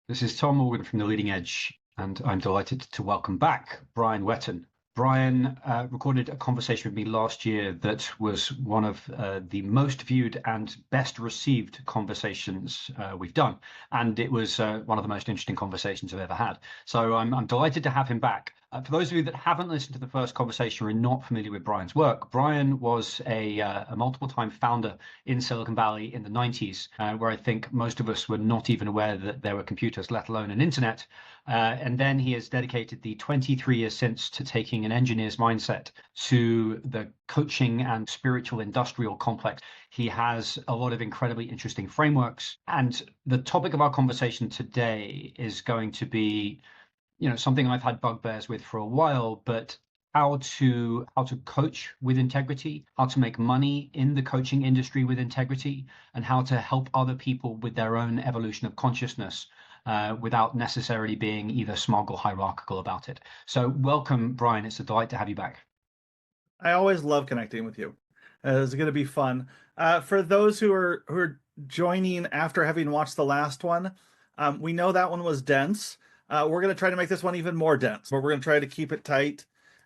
This is Tom Morgan from The Leading Edge, and I'm delighted to welcome back Brian Whetten. Brian recorded a conversation with me last year that was one of the most viewed and best received conversations we've done. And it was one of the most interesting conversations I've ever had. So I'm delighted to have him back. For those of you that haven't listened to the first conversation or are not familiar with Brian's work, Brian was a multiple time founder in Silicon Valley in the 90s, where I think most of us were not even aware that there were computers, let alone an internet. And then he has dedicated the 23 years since to taking an engineer's mindset to the coaching and spiritual industrial complex. He has a lot of incredibly interesting frameworks. And the topic of our conversation today is going to be, something I've had bugbears with for a while, but how to coach with integrity, how to make money in the coaching industry with integrity, and how to help other people with their own evolution of consciousness without necessarily being either smug or hierarchical about it. So welcome, Brian. It's a delight to have you back. I always love connecting with you. It's going to be fun. For those who are joining after having watched the last one, we know that one was dense. We're going to try to make this one even more dense, but we're going to try to keep it tight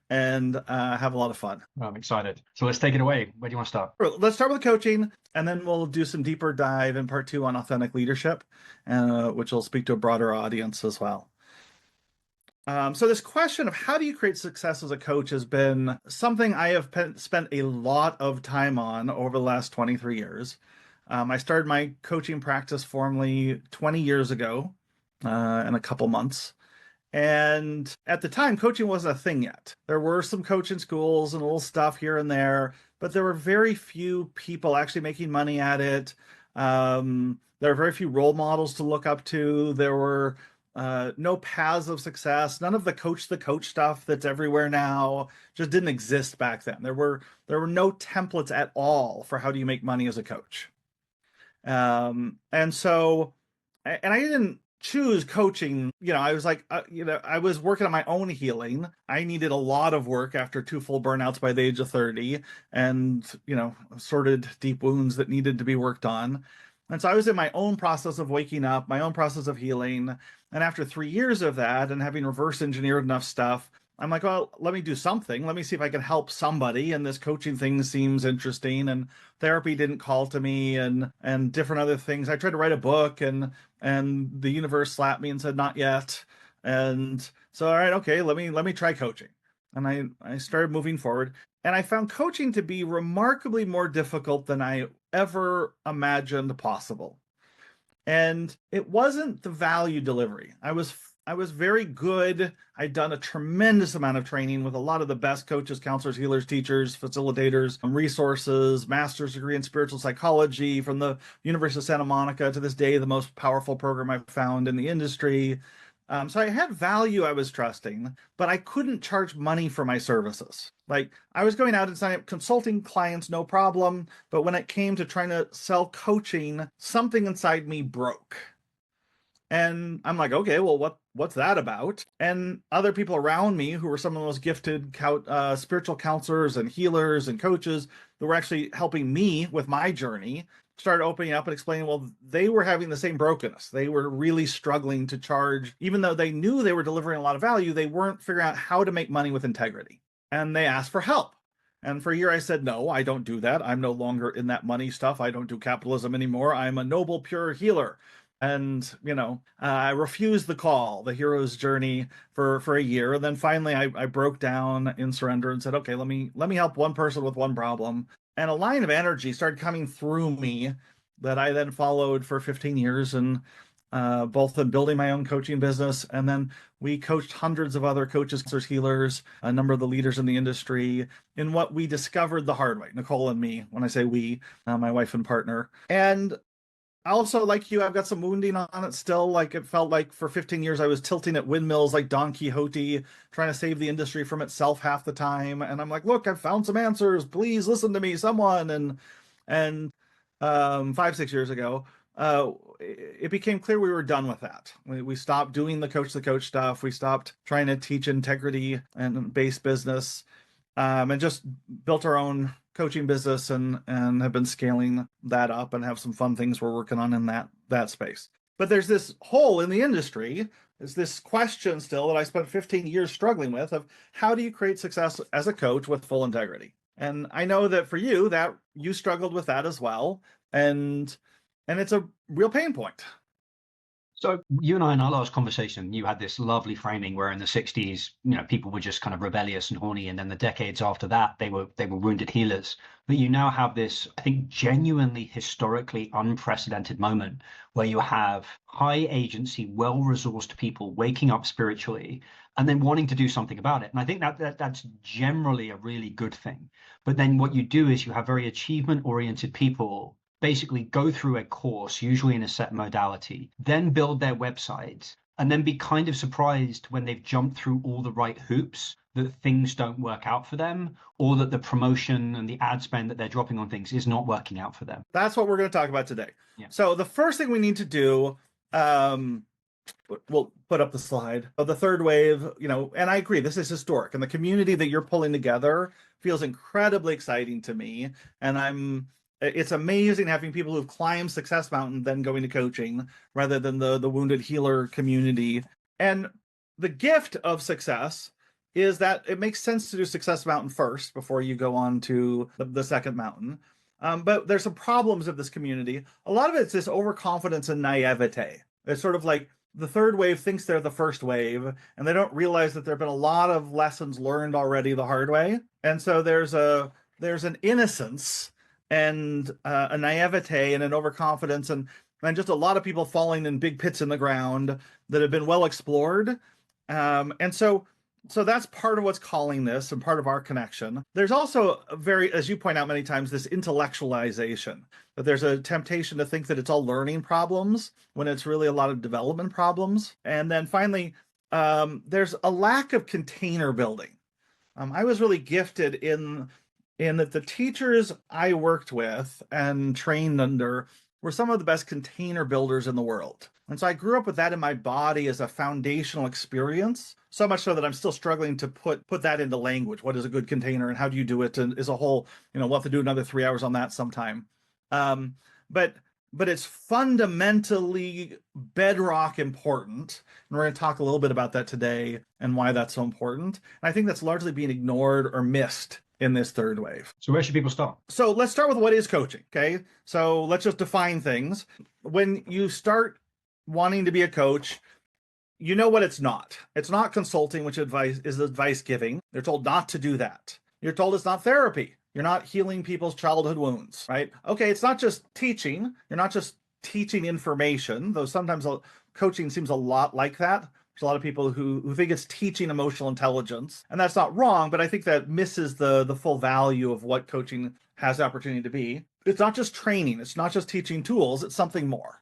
and have a lot of fun. Well, I'm excited. So let's take it away. Where do you want to start? Let's start with coaching, and then we'll do some deeper dive in part two on authentic leadership, which will speak to a broader audience as well. So this question of how do you create success as a coach has been something I have spent a lot of time on over the last 23 years. I started my coaching practice formally 20 years ago in a couple months. And at the time, coaching wasn't a thing yet. There were some coaching schools and little stuff here and there, but there were very few people actually making money at it. There were very few role models to look up to. There were no paths of success. None of the coach stuff that's everywhere now just didn't exist back then. There were no templates at all for how do you make money as a coach. And so, and I didn't choose coaching. I was like, I was working on my own healing. I needed a lot of work after two full burnouts by the age of 30 and, sorted deep wounds that needed to be worked on. And so I was in my own process of waking up, my own process of healing. And after 3 years of that and having reverse engineered enough stuff, I'm like, well, let me do something. Let me see if I can help somebody. And this coaching thing seems interesting. And therapy didn't call to me and different other things. I tried to write a book and the universe slapped me and said, not yet. And so, all right, okay, let me try coaching. And I started moving forward. And I found coaching to be remarkably more difficult than I ever imagined possible. And it wasn't the value delivery. I was very good. I'd done a tremendous amount of training with a lot of the best coaches, counselors, healers, teachers, facilitators, resources, master's degree in spiritual psychology from the University of Santa Monica, to this day, the most powerful program I've found in the industry. So I had value I was trusting, but I couldn't charge money for my services. Like, I was going out and signing up consulting clients, no problem. But when it came to trying to sell coaching, something inside me broke. And I'm like, okay, well, what's that about? And other people around me who were some of the most gifted spiritual counselors and healers and coaches that were actually helping me with my journey started opening up and explaining, well, they were having the same brokenness. They were really struggling to charge, even though they knew they were delivering a lot of value, they weren't figuring out how to make money with integrity. And they asked for help. And for a year I said, no, I don't do that. I'm no longer in that money stuff. I don't do capitalism anymore. I'm a noble, pure healer. And, I refused the call, the hero's journey for a year. And then finally I broke down in surrender and said, okay, let me help one person with one problem. And a line of energy started coming through me that I then followed for 15 years, and both in building my own coaching business. And then we coached hundreds of other coaches, counselors, healers, a number of the leaders in the industry in what we discovered the hard way. Nicole and me, when I say we, my wife and partner. And also, like you, I've got some wounding on it still. Like, it felt like for 15 years I was tilting at windmills like Don Quixote, trying to save the industry from itself half the time. And I'm like, look, I've found some answers. Please listen to me, someone. And 5-6 years ago, it became clear we were done with that. We stopped doing the coach stuff. We stopped trying to teach integrity and base business, and just built our own coaching business and have been scaling that up and have some fun things we're working on in that space. But there's this hole in the industry. There's this question still that I spent 15 years struggling with of how do you create success as a coach with full integrity? And I know that for you, that you struggled with that as well. And it's a real pain point. So you and I, in our last conversation, you had this lovely framing where in the 60s, people were just kind of rebellious and horny, and then the decades after that, they were wounded healers. But you now have this, I think, genuinely historically unprecedented moment where you have high agency, well-resourced people waking up spiritually and then wanting to do something about it. And I think that's generally a really good thing. But then what you do is you have very achievement-oriented people basically go through a course, usually in a set modality, then build their website, and then be kind of surprised when they've jumped through all the right hoops that things don't work out for them, or that the promotion and the ad spend that they're dropping on things is not working out for them. That's what we're going to talk about today. Yeah. So the first thing we need to do, we'll put up the slide of the third wave, and I agree, this is historic, and the community that you're pulling together feels incredibly exciting to me. And it's amazing having people who've climbed Success Mountain then going to coaching rather than the wounded healer community. And the gift of success is that it makes sense to do Success Mountain first before you go on to the second mountain. But there's some problems of this community. A lot of it's this overconfidence and naivete. It's sort of like the third wave thinks they're the first wave, and they don't realize that there have been a lot of lessons learned already the hard way. And so there's an innocence and a naivete and an overconfidence and just a lot of people falling in big pits in the ground that have been well explored. And so that's part of what's calling this and part of our connection. There's also as you point out many times, this intellectualization, that there's a temptation to think that it's all learning problems when it's really a lot of development problems. And then finally, there's a lack of container building. I was really gifted in that the teachers I worked with and trained under were some of the best container builders in the world. And so I grew up with that in my body as a foundational experience, so much so that I'm still struggling to put that into language. What is a good container and how do you do it? And as a whole, we'll have to do another 3 hours on that sometime. But it's fundamentally bedrock important. And we're going to talk a little bit about that today and why that's so important. And I think that's largely being ignored or missed in this third wave. So where should people start? So let's start with what is coaching, okay? So let's just define things. When you start wanting to be a coach, you know what it's not. It's not consulting, which is advice giving. They're told not to do that. You're told it's not therapy. You're not healing people's childhood wounds, right? Okay, it's not just teaching. You're not just teaching information, though sometimes coaching seems a lot like that. There's a lot of people who think it's teaching emotional intelligence, and that's not wrong, but I think that misses the full value of what coaching has the opportunity to be. It's not just training. It's not just teaching tools. It's something more.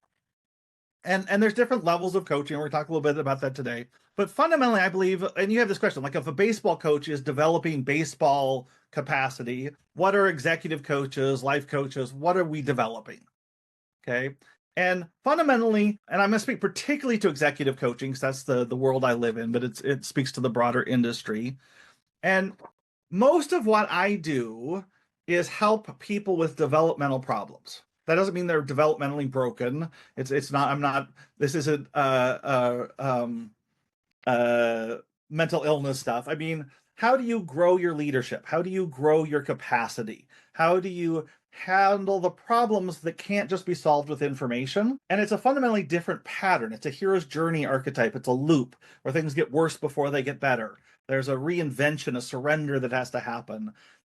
And there's different levels of coaching. We're going to talk a little bit about that today. But fundamentally, I believe, and you have this question, like if a baseball coach is developing baseball capacity, what are executive coaches, life coaches, what are we developing? Okay. And fundamentally, and I'm going to speak particularly to executive coaching because that's the world I live in, but it speaks to the broader industry. And most of what I do is help people with developmental problems. That doesn't mean they're developmentally broken. It's not. I'm not. This isn't mental illness stuff. I mean, how do you grow your leadership? How do you grow your capacity? How do you handle the problems that can't just be solved with information? And it's a fundamentally different pattern. It's a hero's journey archetype. It's a loop where things get worse before they get better. There's a reinvention, a surrender that has to happen.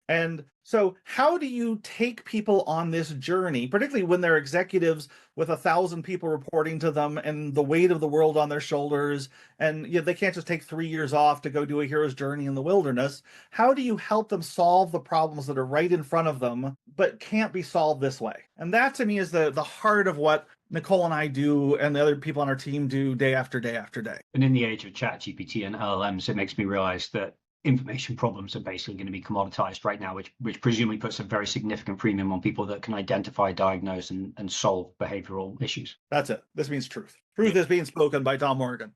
And so how do you take people on this journey, particularly when they're executives with 1,000 people reporting to them and the weight of the world on their shoulders, and they can't just take 3 years off to go do a hero's journey in the wilderness? How do you help them solve the problems that are right in front of them, but can't be solved this way? And that to me is the heart of what Nicole and I do and the other people on our team do day after day after day. And in the age of ChatGPT and LLMs, it makes me realize that information problems are basically going to be commoditized right now, which presumably puts a very significant premium on people that can identify, diagnose, and solve behavioral issues. That's it. This means truth. Truth is being spoken by Tom Morgan.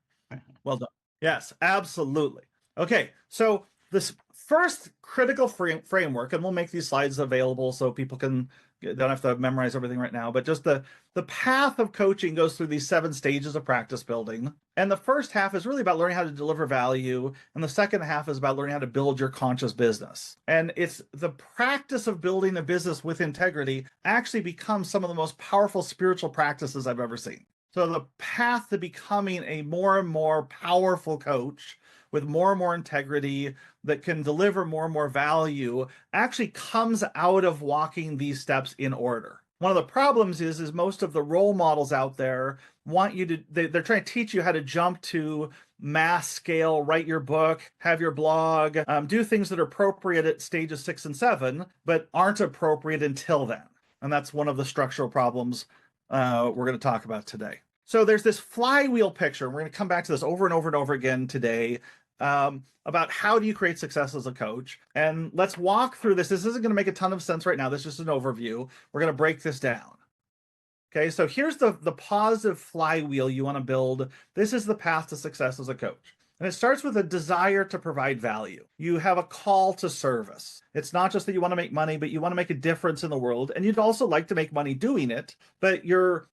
Well done. Yes, absolutely. Okay, so this first critical framework, and we'll make these slides available so people can Don't have to memorize everything right now, but just the path of coaching goes through these 7 stages of practice building. And the first half is really about learning how to deliver value. And the second half is about learning how to build your conscious business. And it's the practice of building a business with integrity actually becomes some of the most powerful spiritual practices I've ever seen. So the path to becoming a more and more powerful coach with more and more integrity that can deliver more and more value actually comes out of walking these steps in order. One of the problems is most of the role models out there want you to, they're trying to teach you how to jump to mass scale, write your book, have your blog, do things that are appropriate at stages 6 and 7, but aren't appropriate until then. And that's one of the structural problems we're going to talk about today. So there's this flywheel picture. We're going to come back to this over and over and over again today about how do you create success as a coach. And let's walk through this. This isn't going to make a ton of sense right now. This is just an overview. We're going to break this down. Okay, so here's the positive flywheel you want to build. This is the path to success as a coach. And it starts with a desire to provide value. You have a call to service. It's not just that you want to make money, but you want to make a difference in the world. And you'd also like to make money doing it, but you're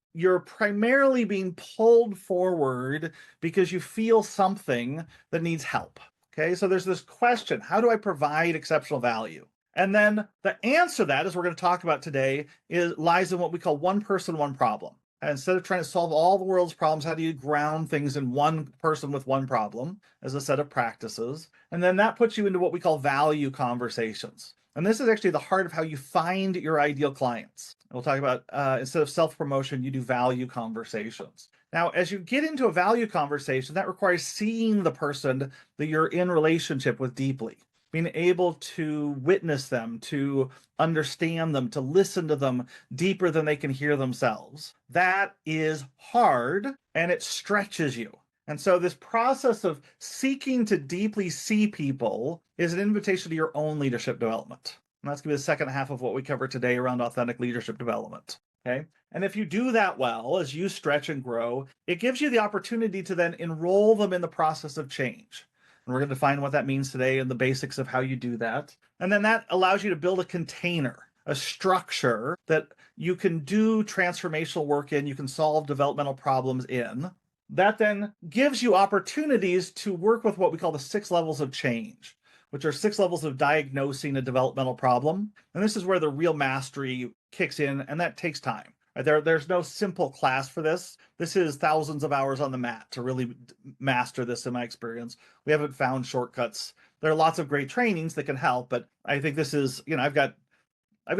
primarily being pulled forward because you feel something that needs help. Okay, so there's this question, how do I provide exceptional value? And then the answer to that, as we're going to talk about today, lies in what we call one person, one problem. And instead of trying to solve all the world's problems, how do you ground things in one person with one problem as a set of practices? And then that puts you into what we call value conversations. And this is actually the heart of how you find your ideal clients. We'll talk about, instead of self-promotion, you do value conversations. Now, as you get into a value conversation, that requires seeing the person that you're in relationship with deeply, being able to witness them, to understand them, to listen to them deeper than they can hear themselves. That is hard, and it stretches you. And so this process of seeking to deeply see people is an invitation to your own leadership development. And that's going to be the second half of what we cover today around authentic leadership development. Okay. And if you do that well, as you stretch and grow, it gives you the opportunity to then enroll them in the process of change. And we're going to define what that means today and the basics of how you do that. And then that allows you to build a container, a structure that you can do transformational work in, you can solve developmental problems in. That then gives you opportunities to work with what we call the 6 levels of change, which are 6 levels of diagnosing a developmental problem. And this is where the real mastery kicks in, and that takes time. There's no simple class for this. This is thousands of hours on the mat to really master this in my experience. We haven't found shortcuts. There are lots of great trainings that can help, but I think this is, I've got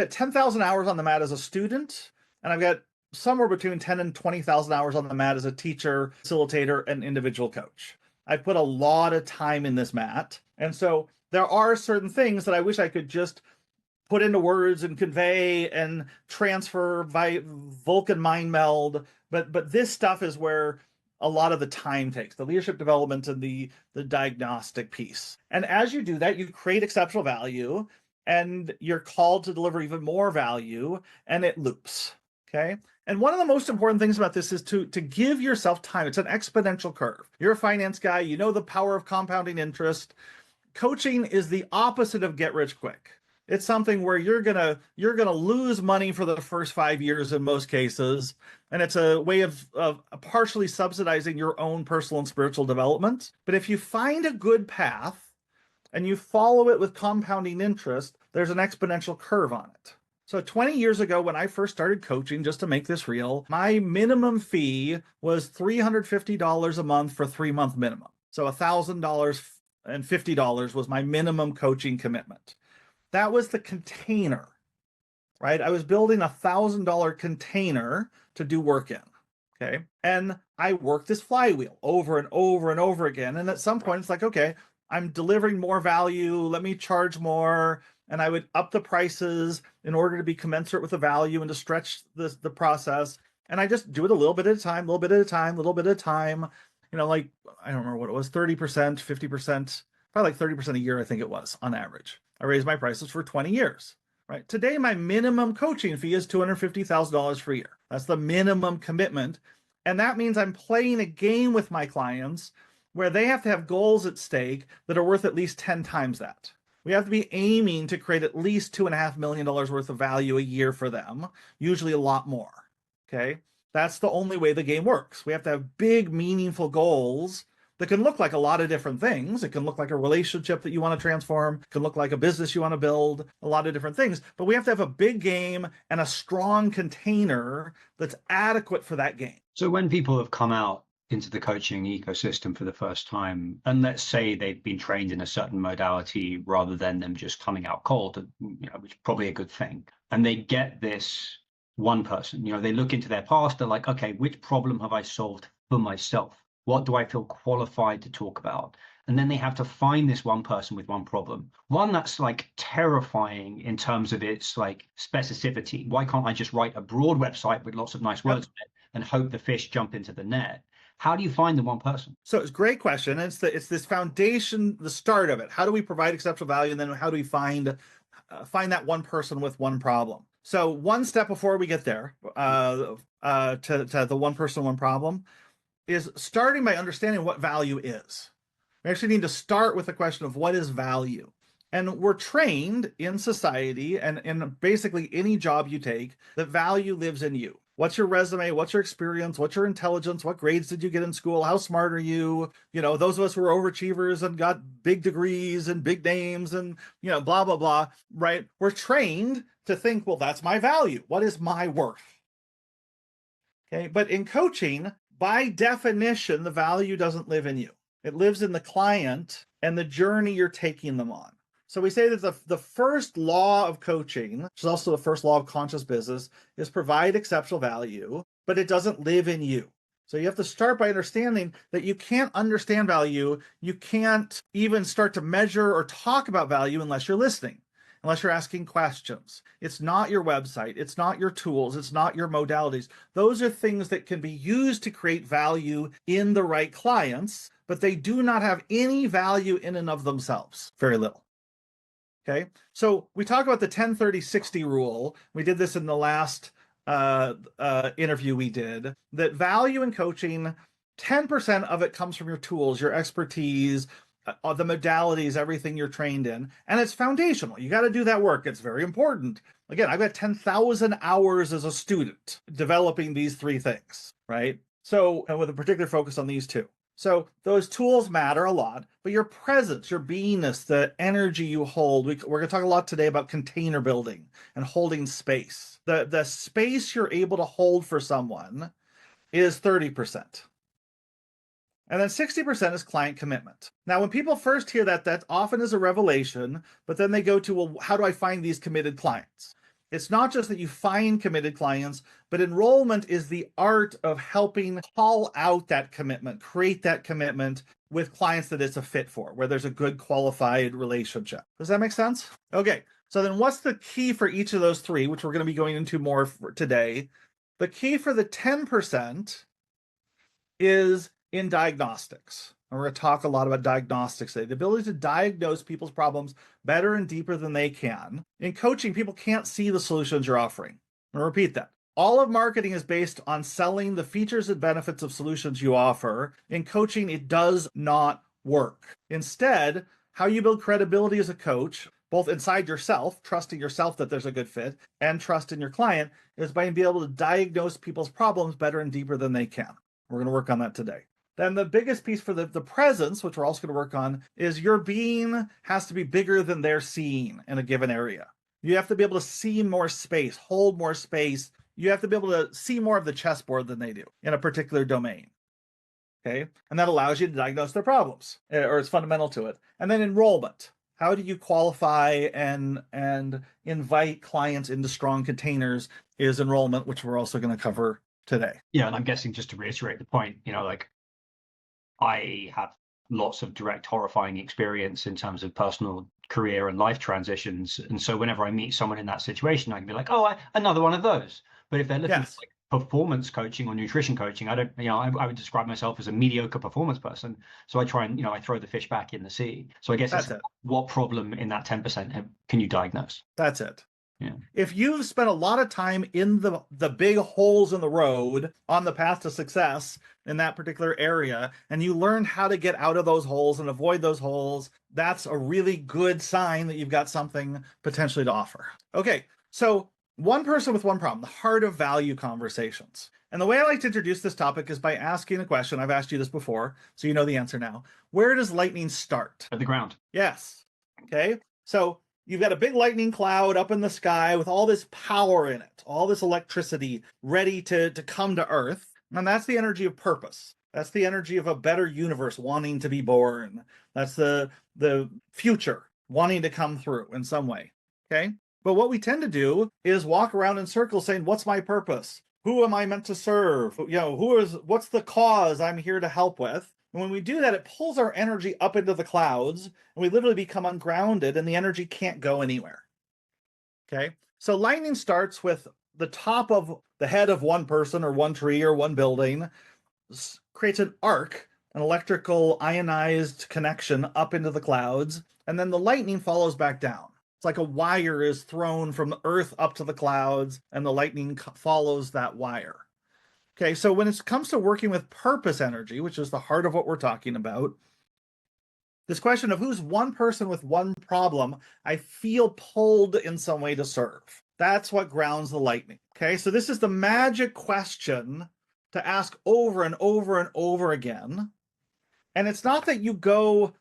10,000 hours on the mat as a student, and I've got somewhere between 10 and 20,000 hours on the mat as a teacher, facilitator, and individual coach. I've put a lot of time in this mat. And so there are certain things that I wish I could just put into words and convey and transfer by Vulcan mind meld. But this stuff is where a lot of the time takes, the leadership development and the diagnostic piece. And as you do that, you create exceptional value and you're called to deliver even more value, and it loops. Okay. And one of the most important things about this is to give yourself time. It's an exponential curve. You're a finance guy. You know the power of compounding interest. Coaching is the opposite of get rich quick. It's something where you're gonna lose money for the first 5 years in most cases, and it's a way of partially subsidizing your own personal and spiritual development. But if you find a good path and you follow it with compounding interest, there's an exponential curve on it. So 20 years ago, when I first started coaching, just to make this real, my minimum fee was $350 a month for 3-month minimum. So $1,000 and $50 was my minimum coaching commitment. That was the container, right? I was building a $1,000 container to do work in, okay? And I worked this flywheel over and over and over again. And at some point, it's like, okay, I'm delivering more value. Let me charge more. And I would up the prices in order to be commensurate with the value and to stretch the process. And I just do it a little bit at a time, little bit at a time, little bit at a time. Like, I don't remember what it was, 30%, 50%, probably like 30% a year, I think it was on average. I raised my prices for 20 years, right? Today, my minimum coaching fee is $250,000 per year. That's the minimum commitment. And that means I'm playing a game with my clients where they have to have goals at stake that are worth at least 10 times that. We have to be aiming to create at least $2.5 million worth of value a year for them, usually a lot more. Okay. That's the only way the game works. We have to have big, meaningful goals that can look like a lot of different things. It can look like a relationship that you want to transform. It can look like a business you want to build, a lot of different things. But we have to have a big game and a strong container that's adequate for that game. So when people have come out into the coaching ecosystem for the first time, and let's say they've been trained in a certain modality rather than them just coming out cold, which is probably a good thing, and they get this one person, they look into their past, they're like, okay, which problem have I solved for myself? What do I feel qualified to talk about? And then they have to find this one person with one problem, one that's like terrifying in terms of its like specificity. Why can't I just write a broad website with lots of nice words in it and hope the fish jump into the net? How do you find the one person? So it's a great question. It's this foundation, the start of it. How do we provide exceptional value, and then how do we find that one person with one problem? So one step before we get there to the one person, one problem is starting by understanding what value is. We actually need to start with the question of what is value. And we're trained in society and in basically any job you take that value lives in you. What's your resume? What's your experience? What's your intelligence? What grades did you get in school? How smart are you? Those of us who are overachievers and got big degrees and big names and, blah, blah, blah, right? We're trained to think, well, that's my value. What is my worth? Okay. But in coaching, by definition, the value doesn't live in you. It lives in the client and the journey you're taking them on. So we say that the first law of coaching, which is also the first law of conscious business, is provide exceptional value, but it doesn't live in you. So you have to start by understanding that you can't understand value. You can't even start to measure or talk about value unless you're listening, unless you're asking questions. It's not your website. It's not your tools. It's not your modalities. Those are things that can be used to create value in the right clients, but they do not have any value in and of themselves. Very little. Okay, so we talk about the 10-30-60 rule. We did this in the last interview we did, that value in coaching, 10% of it comes from your tools, your expertise, the modalities, everything you're trained in, and it's foundational. You got to do that work. It's very important. Again, I've got 10,000 hours as a student developing these three things, right? So, and with a particular focus on these two. So those tools matter a lot, but your presence, your beingness, the energy you hold, we're going to talk a lot today about container building and holding space. The space you're able to hold for someone is 30%. And then 60% is client commitment. Now, when people first hear that often is a revelation, but then they go to, well, how do I find these committed clients? It's not just that you find committed clients, but enrollment is the art of helping call out that commitment, create that commitment with clients that it's a fit for, where there's a good qualified relationship. Does that make sense? Okay, so then what's the key for each of those three, which we're going to be going into more for today? The key for the 10% is in diagnostics. And we're going to talk a lot about diagnostics today. The ability to diagnose people's problems better and deeper than they can. In coaching, people can't see the solutions you're offering. I'm going to repeat that. All of marketing is based on selling the features and benefits of solutions you offer. In coaching, it does not work. Instead, how you build credibility as a coach, both inside yourself, trusting yourself that there's a good fit, and trust in your client, is by being able to diagnose people's problems better and deeper than they can. We're going to work on that today. Then the biggest piece for the presence, which we're also going to work on, is your being has to be bigger than they're seeing in a given area. You have to be able to see more space, hold more space. You have to be able to see more of the chessboard than they do in a particular domain. Okay, and that allows you to diagnose their problems, or it's fundamental to it. And then enrollment. How do you qualify and invite clients into strong containers is enrollment, which we're also going to cover today. Yeah, and I'm guessing, just to reiterate the point, like I have lots of direct horrifying experience in terms of personal career and life transitions. And so whenever I meet someone in that situation, I can be like, oh, another one of those. But if they're looking for like performance coaching or nutrition coaching, I don't, I would describe myself as a mediocre performance person. So I try and, I throw the fish back in the sea. So I guess that's it. What problem in that 10% can you diagnose? That's it. Yeah. If you've spent a lot of time in the big holes in the road on the path to success in that particular area, and you learned how to get out of those holes and avoid those holes, that's a really good sign that you've got something potentially to offer. Okay, so one person with one problem, the heart of value conversations. And the way I like to introduce this topic is by asking a question. I've asked you this before, so you know the answer now. Where does lightning start? At the ground. Yes. Okay, so you've got a big lightning cloud up in the sky with all this power in it, all this electricity ready to come to Earth. And that's the energy of purpose. That's the energy of a better universe wanting to be born. That's the future wanting to come through in some way. Okay. But what we tend to do is walk around in circles saying, what's my purpose? Who am I meant to serve? What's the cause I'm here to help with? And when we do that, it pulls our energy up into the clouds, and we literally become ungrounded, and the energy can't go anywhere. Okay, so lightning starts with the top of the head of one person or one tree or one building, creates an arc, an electrical ionized connection up into the clouds, and then the lightning follows back down. It's like a wire is thrown from the earth up to the clouds, and the lightning follows that wire. Okay, so when it comes to working with purpose energy, which is the heart of what we're talking about, this question of who's one person with one problem I feel pulled in some way to serve. That's what grounds the lightning. Okay, so this is the magic question to ask over and over and over again. And it's not that you go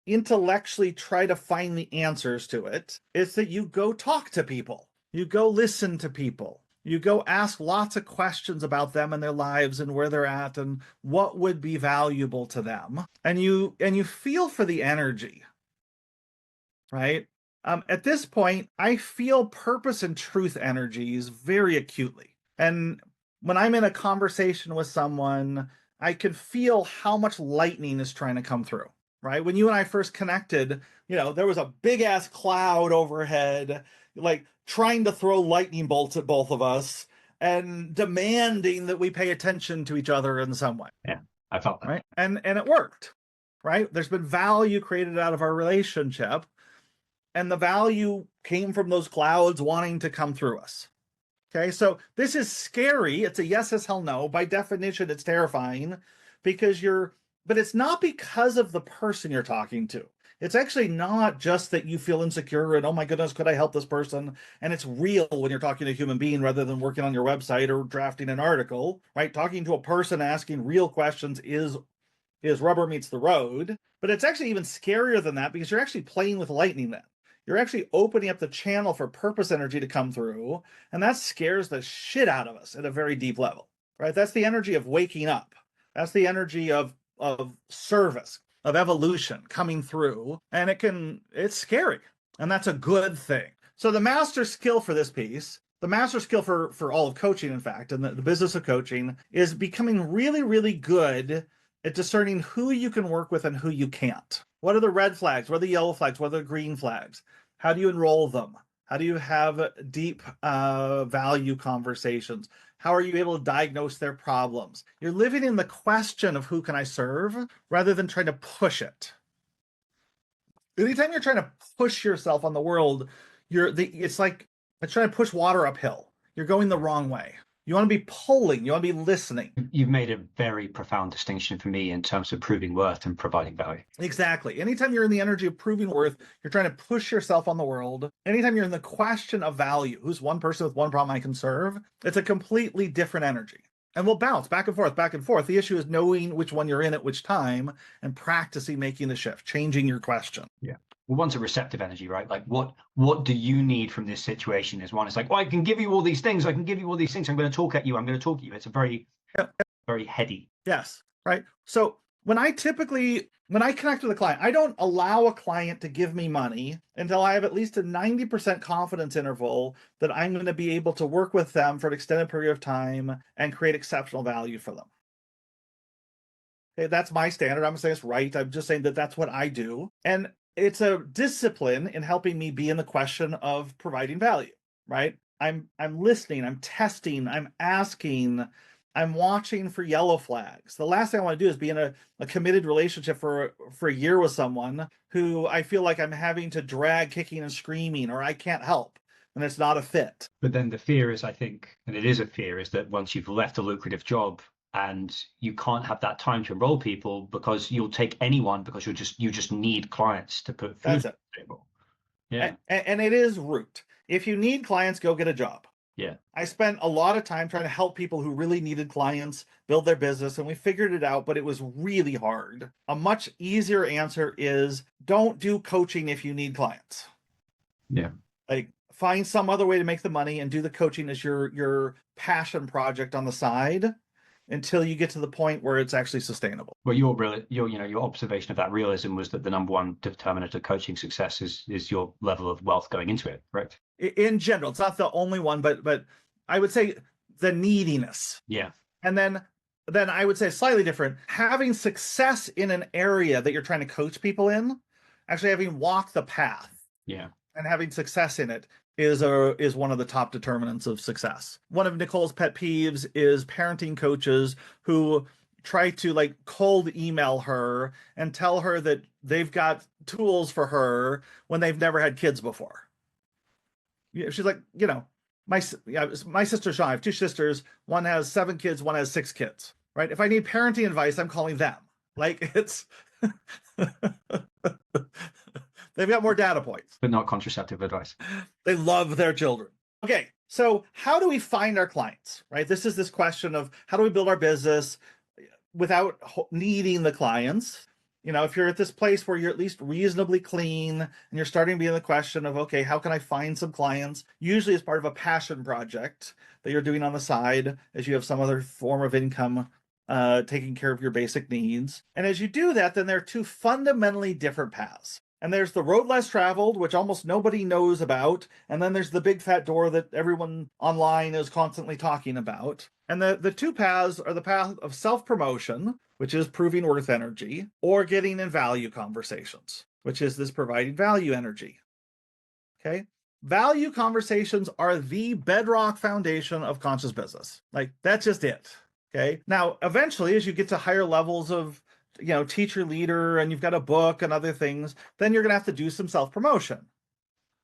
intellectually try to find the answers to it. It's that you go talk to people. You go listen to people. You go ask lots of questions about them and their lives and where they're at and what would be valuable to them. And you feel for the energy, right? At this point, I feel purpose and truth energies very acutely. And when I'm in a conversation with someone, I can feel how much lightning is trying to come through, right? When you and I first connected, there was a big ass cloud overhead, like trying to throw lightning bolts at both of us and demanding that we pay attention to each other in some way. Yeah, I felt that. Right. And it worked, right? There's been value created out of our relationship. And the value came from those clouds wanting to come through us. Okay, so this is scary. It's a yes as hell no. By definition, it's terrifying because but it's not because of the person you're talking to. It's actually not just that you feel insecure and, oh my goodness, could I help this person? And it's real when you're talking to a human being rather than working on your website or drafting an article, right? Talking to a person asking real questions is rubber meets the road. But it's actually even scarier than that because you're actually playing with lightning then. You're actually opening up the channel for purpose energy to come through, and that scares the shit out of us at a very deep level, right? That's the energy of waking up. That's the energy of service, of evolution coming through, and it's scary, and that's a good thing. So the master skill for this piece, the master skill for all of coaching, in fact, and the business of coaching is becoming really, really good at discerning who you can work with and who you can't. What are the red flags? What are the yellow flags? What are the green flags? How do you enroll them? How do you have deep value conversations? How are you able to diagnose their problems? You're living in the question of who can I serve rather than trying to push it. Anytime you're trying to push yourself on the world, it's like it's trying to push water uphill. You're going the wrong way. You want to be pulling, you want to be listening. You've made a very profound distinction for me in terms of proving worth and providing value. Exactly. Anytime you're in the energy of proving worth, you're trying to push yourself on the world. Anytime you're in the question of value, who's one person with one problem I can serve, it's a completely different energy. And we'll bounce back and forth, back and forth. The issue is knowing which one you're in at which time and practicing making the shift, changing your question. Yeah. Well, one's a receptive energy, right? Like what do you need from this situation? Is one, it's like, well, I can give you all these things. I can give you all these things. I'm going to talk at you. I'm going to talk at you. It's a very, very heady. Yes. Right. So when I connect with a client, I don't allow a client to give me money until I have at least a 90% confidence interval that I'm going to be able to work with them for an extended period of time and create exceptional value for them. Okay, that's my standard. I'm saying it's right. I'm just saying that that's what I do. And it's a discipline in helping me be in the question of providing value, right? I'm listening, I'm testing, I'm asking, I'm watching for yellow flags. The last thing I want to do is be in a committed relationship for a year with someone who I feel like I'm having to drag kicking and screaming or I can't help. and it's not a fit. But then the fear is, I think, and it is a fear, is that once you've left a lucrative job and you can't have that time to enroll people because you'll take anyone because you just need clients to put food That's on it. the table. Yeah. And it is root. If you need clients, go get a job. Yeah. I spent a lot of time trying to help people who really needed clients build their business, and we figured it out, but it was really hard. A much easier answer is don't do coaching if you need clients. Yeah. Like, find some other way to make the money and do the coaching as your passion project on the side until you get to the point where it's actually sustainable. Well, your observation of that realism was that the number one determinant of coaching success is your level of wealth going into it, correct? In general, it's not the only one, but I would say the neediness. Yeah. And then I would say slightly different, having success in an area that you're trying to coach people in, actually having walked the path. Yeah. And having success in it is one of the top determinants of success. One of Nicole's pet peeves is parenting coaches who try to like cold email her and tell her that they've got tools for her when they've never had kids before. She's like, my sister Sean, I have two sisters. One has 7 kids, one has 6 kids, right? If I need parenting advice, I'm calling them. Like, it's they've got more data points. But not contraceptive advice. They love their children. Okay, so how do we find our clients, right? This is this question of how do we build our business without needing the clients? If you're at this place where you're at least reasonably clean and you're starting to be in the question of, okay, how can I find some clients? Usually as part of a passion project that you're doing on the side as you have some other form of income taking care of your basic needs. And as you do that, then there are 2 fundamentally different paths. And there's the road less traveled, which almost nobody knows about. And then there's the big fat door that everyone online is constantly talking about. And the 2 paths are the path of self-promotion, which is proving worth energy, or getting in value conversations, which is this providing value energy. Okay? Value conversations are the bedrock foundation of conscious business. Like, that's just it. Okay? Now, eventually, as you get to higher levels of teacher leader and you've got a book and other things, then you're going to have to do some self-promotion.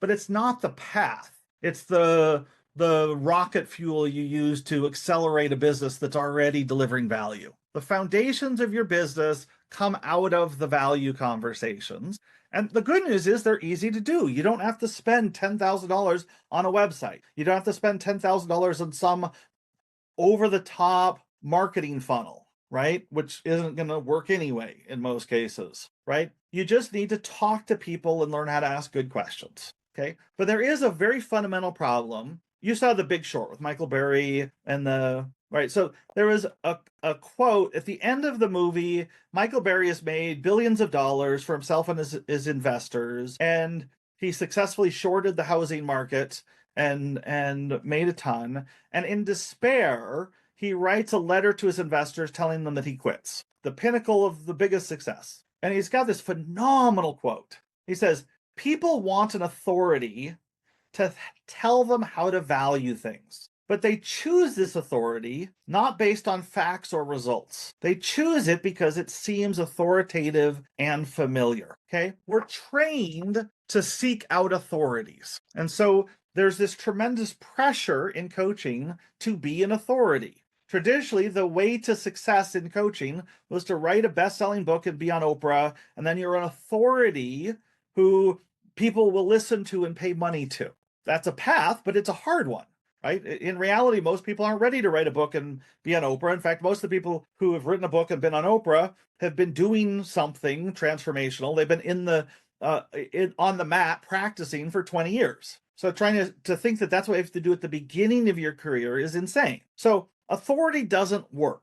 But it's not the path. It's the rocket fuel you use to accelerate a business that's already delivering value. The foundations of your business come out of the value conversations. And the good news is they're easy to do. You don't have to spend $10,000 on a website. You don't have to spend $10,000 on some over-the-top marketing funnel, right? Which isn't going to work anyway in most cases, right? You just need to talk to people and learn how to ask good questions, okay? But there is a very fundamental problem. You saw The Big Short with Michael Berry right? So there was a quote at the end of the movie. Michael Berry has made billions of dollars for himself and his investors, and he successfully shorted the housing market and made a ton. And in despair, he writes a letter to his investors telling them that he quits. The pinnacle of the biggest success. And he's got this phenomenal quote. He says, "People want an authority to tell them how to value things. But they choose this authority not based on facts or results. They choose it because it seems authoritative and familiar." Okay? We're trained to seek out authorities. And so there's this tremendous pressure in coaching to be an authority. Traditionally, the way to success in coaching was to write a best-selling book and be on Oprah, and then you're an authority who people will listen to and pay money to. That's a path, but it's a hard one. Right? In reality, most people aren't ready to write a book and be on Oprah. In fact, most of the people who have written a book and been on Oprah have been doing something transformational. They've been on the mat practicing for 20 years. So trying to think that that's what you have to do at the beginning of your career is insane. So authority doesn't work.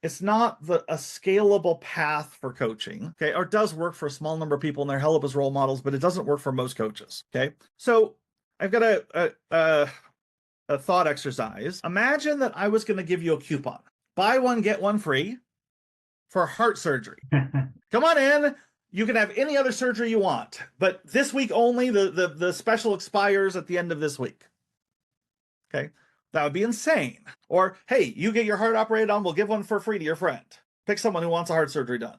It's not a scalable path for coaching, okay? Or it does work for a small number of people and they're held up as role models, but it doesn't work for most coaches, okay? So I've got a thought exercise. Imagine that I was going to give you a coupon. Buy one, get one free for heart surgery. Come on in. You can have any other surgery you want, but this week only, the special expires at the end of this week. Okay. That would be insane. Or, hey, you get your heart operated on, we'll give one for free to your friend. Pick someone who wants a heart surgery done.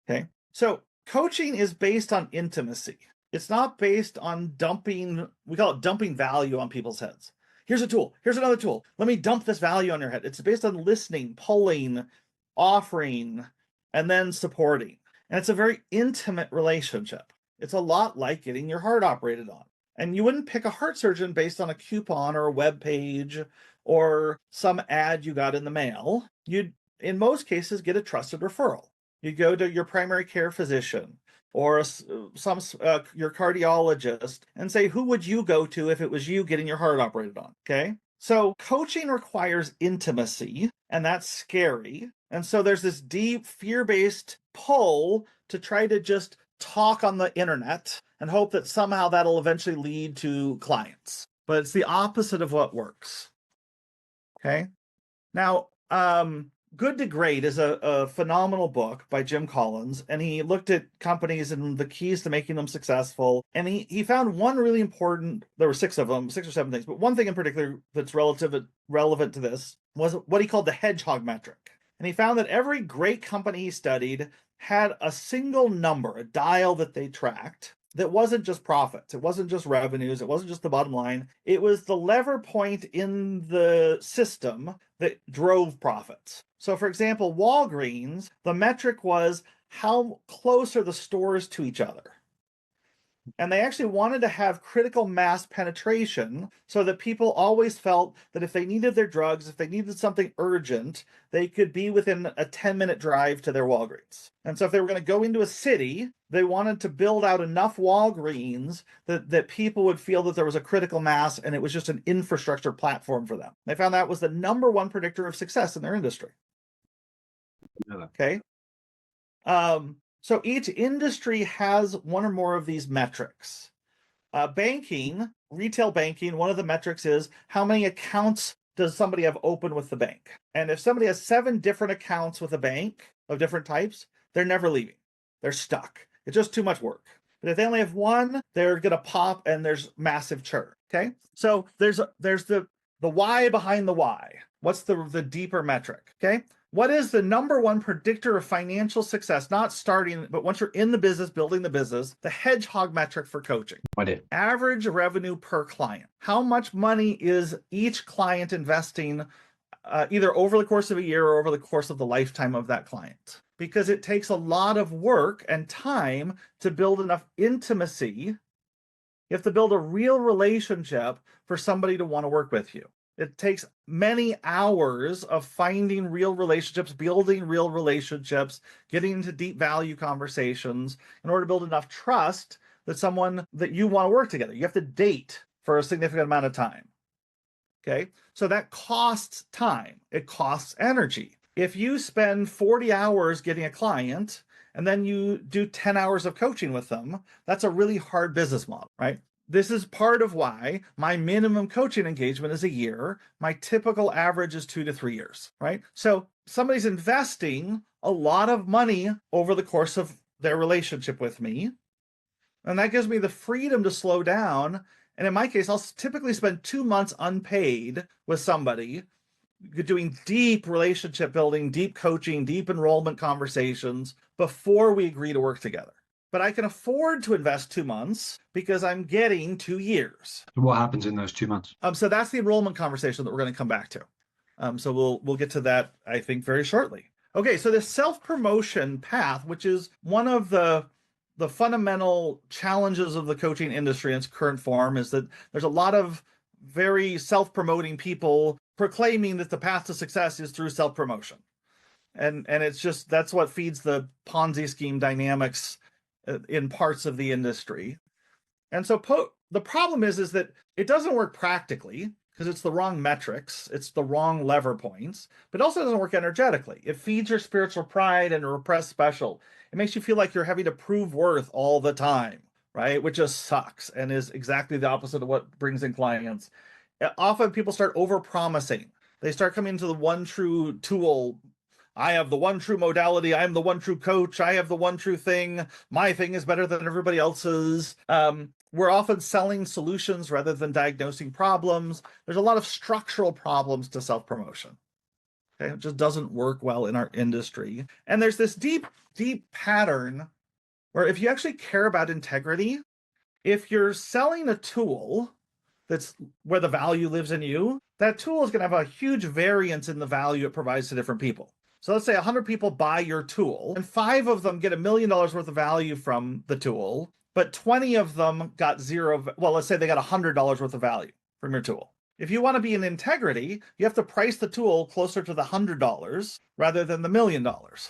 Okay. So coaching is based on intimacy. It's not based on dumping, we call it dumping value on people's heads. Here's a tool. Here's another tool. Let me dump this value on your head. It's based on listening, pulling, offering, and then supporting. And it's a very intimate relationship. It's a lot like getting your heart operated on. And you wouldn't pick a heart surgeon based on a coupon or a web page or some ad you got in the mail. You'd, in most cases, get a trusted referral. You go to your primary care physician or your cardiologist and say, who would you go to if it was you getting your heart operated on? Okay. So coaching requires intimacy, and that's scary. And so there's this deep fear-based pull to try to just talk on the internet and hope that somehow that'll eventually lead to clients. But it's the opposite of what works. Okay. Now, Good to Great is a phenomenal book by Jim Collins, and he looked at companies and the keys to making them successful. And he found one really important, there were 6 of them, 6 or 7 things, but one thing in particular that's relevant to this was what he called the hedgehog metric. And he found that every great company he studied had a single number, a dial that they tracked, that wasn't just profits. It wasn't just revenues. It wasn't just the bottom line. It was the lever point in the system that drove profits. So for example, Walgreens, the metric was how close are the stores to each other? And they actually wanted to have critical mass penetration so that people always felt that if they needed their drugs, if they needed something urgent, they could be within a 10-minute drive to their Walgreens. And so if they were going to go into a city, they wanted to build out enough Walgreens that people would feel that there was a critical mass and it was just an infrastructure platform for them. They found that was the number one predictor of success in their industry. Okay. So each industry has one or more of these metrics. Banking, retail banking, one of the metrics is how many accounts does somebody have open with the bank? And if somebody has 7 different accounts with a bank of different types, they're never leaving. They're stuck. It's just too much work. But if they only have one, they're going to pop and there's massive churn. Okay. So there's the why behind the why. What's the deeper metric? Okay. What is the number one predictor of financial success? Not starting, but once you're in the business, building the business, the hedgehog metric for coaching. What is? Average revenue per client. How much money is each client investing either over the course of a year or over the course of the lifetime of that client? Because it takes a lot of work and time to build enough intimacy. You have to build a real relationship for somebody to want to work with you. It takes many hours of finding real relationships, building real relationships, getting into deep value conversations in order to build enough trust that someone that you want to work together. You have to date for a significant amount of time. Okay. So that costs time. It costs energy. If you spend 40 hours getting a client and then you do 10 hours of coaching with them, that's a really hard business model, right? This is part of why my minimum coaching engagement is a year. My typical average is 2 to 3 years, right? So somebody's investing a lot of money over the course of their relationship with me. And that gives me the freedom to slow down. And in my case, I'll typically spend 2 months unpaid with somebody doing deep relationship building, deep coaching, deep enrollment conversations before we agree to work together. But I can afford to invest 2 months because I'm getting 2 years. What happens in those 2 months? So that's the enrollment conversation that we're going to come back to. So we'll get to that, I think, very shortly. Okay, so this self-promotion path, which is one of the fundamental challenges of the coaching industry in its current form, is that there's a lot of very self-promoting people proclaiming that the path to success is through self-promotion. And it's just, that's what feeds the Ponzi scheme dynamics in parts of the industry. And so the problem is that it doesn't work practically because it's the wrong metrics, it's the wrong lever points, but it also doesn't work energetically. It feeds your spiritual pride and a repressed special. It makes you feel like you're having to prove worth all the time, right? Which just sucks and is exactly the opposite of what brings in clients. Often people start over-promising. They start coming into the one true tool. I have the one true modality. I am the one true coach. I have the one true thing. My thing is better than everybody else's. We're often selling solutions rather than diagnosing problems. There's a lot of structural problems to self-promotion. Okay, it just doesn't work well in our industry. And there's this deep, deep pattern where if you actually care about integrity, If you're selling a tool that's where the value lives in you, that tool is going to have a huge variance in the value it provides to different people. So let's say 100 people buy your tool, and 5 of them get $1 million worth of value from the tool, but 20 of them got zero. Well, let's say they got $100 worth of value from your tool. If you want to be in integrity, you have to price the tool closer to the $100 rather than the $1 million.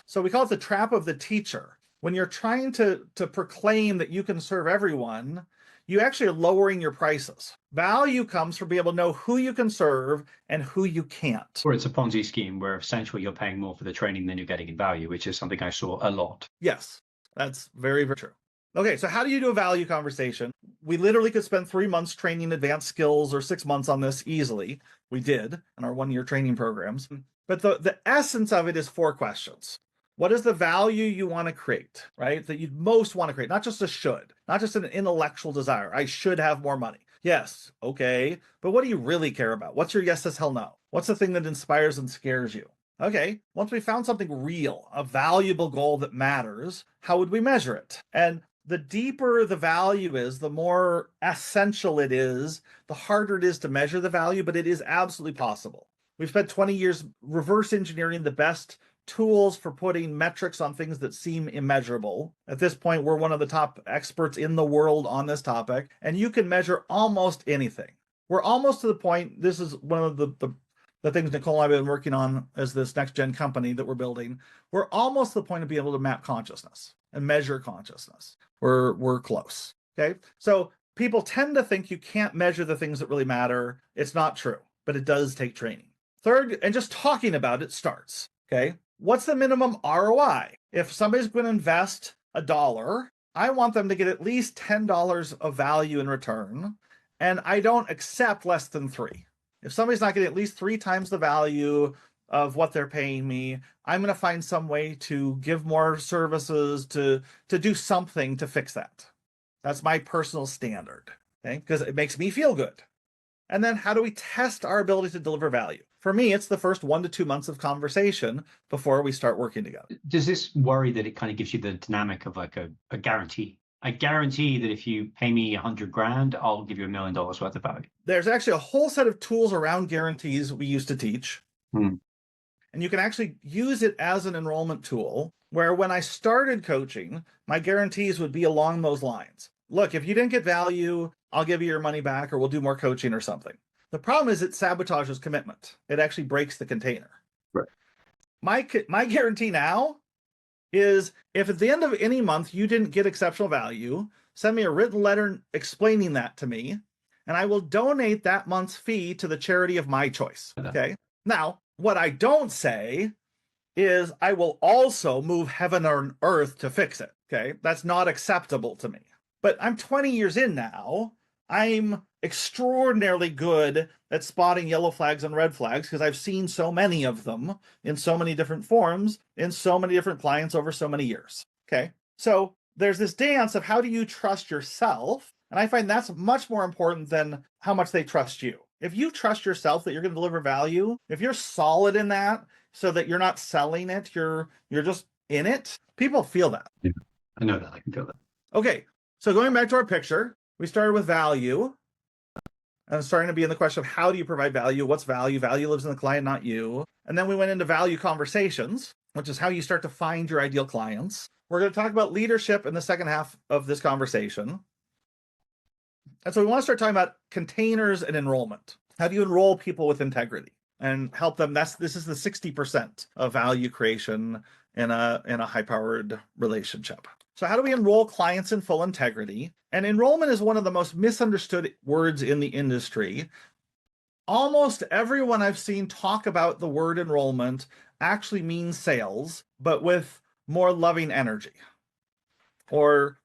So we call it the trap of the teacher. When you're trying to proclaim that you can serve everyone, you actually are lowering your prices. Value comes from being able to know who you can serve and who you can't. Or it's a Ponzi scheme where essentially you're paying more for the training than you're getting in value, which is something I saw a lot. Yes, that's very, very true. Okay, so how do you do a value conversation? We literally could spend 3 months training advanced skills or 6 months on this easily. We did in our 1-year training programs. But the essence of it is 4 questions. What is the value you want to create, right? That you most want to create, not just a should, not just an intellectual desire. I should have more money. Yes, okay. But what do you really care about? What's your yes as hell no? What's the thing that inspires and scares you? Okay, once we found something real, a valuable goal that matters, how would we measure it? And the deeper the value is, the more essential it is, the harder it is to measure the value, but it is absolutely possible. We've spent 20 years reverse engineering the best tools for putting metrics on things that seem immeasurable. At this point, we're one of the top experts in the world on this topic, and you can measure almost anything. We're almost to the point, this is one of the things Nicole and I have been working on as this next gen company that we're building. We're almost to the point of being able to map consciousness and measure consciousness. We're close, okay? So people tend to think you can't measure the things that really matter. It's not true, but it does take training. Third, and just talking about it starts, okay? What's the minimum ROI? If somebody's going to invest $1, I want them to get at least $10 of value in return, and I don't accept less than 3. If somebody's not getting at least 3 times the value of what they're paying me, I'm going to find some way to give more services, to do something to fix that. That's my personal standard, okay? Because it makes me feel good. And then how do we test our ability to deliver value? For me, it's the first 1 to 2 months of conversation before we start working together. Does this worry that it kind of gives you the dynamic of like a guarantee? I guarantee that if you pay me $100,000, I'll give you $1 million worth of value. There's actually a whole set of tools around guarantees we used to teach. And you can actually use it as an enrollment tool, where when I started coaching, my guarantees would be along those lines. Look, if you didn't get value, I'll give you your money back, or we'll do more coaching or something. The problem is it sabotages commitment. It actually breaks the container. Right. My guarantee now is if at the end of any month you didn't get exceptional value, send me a written letter explaining that to me, and I will donate that month's fee to the charity of my choice. Okay. Now, what I don't say is I will also move heaven and earth to fix it. Okay. That's not acceptable to me. But I'm 20 years in now. I'm extraordinarily good at spotting yellow flags and red flags because I've seen so many of them in so many different forms, in so many different clients over so many years. Okay. So there's this dance of how do you trust yourself? And I find that's much more important than how much they trust you. If you trust yourself that you're going to deliver value, if you're solid in that so that you're not selling it, you're just in it, people feel that. Yeah, I know that. I can feel that. Okay. So going back to our picture, we started with value. And it's starting to be in the question of how do you provide value? What's value? Value lives in the client, not you. And then we went into value conversations, which is how you start to find your ideal clients. We're going to talk about leadership in the second half of this conversation. And so we want to start talking about containers and enrollment. How do you enroll people with integrity and help them? This is the 60% of value creation in a high-powered relationship. So how do we enroll clients in full integrity? And enrollment is one of the most misunderstood words in the industry. Almost everyone I've seen talk about the word enrollment actually means sales, but with more loving energy or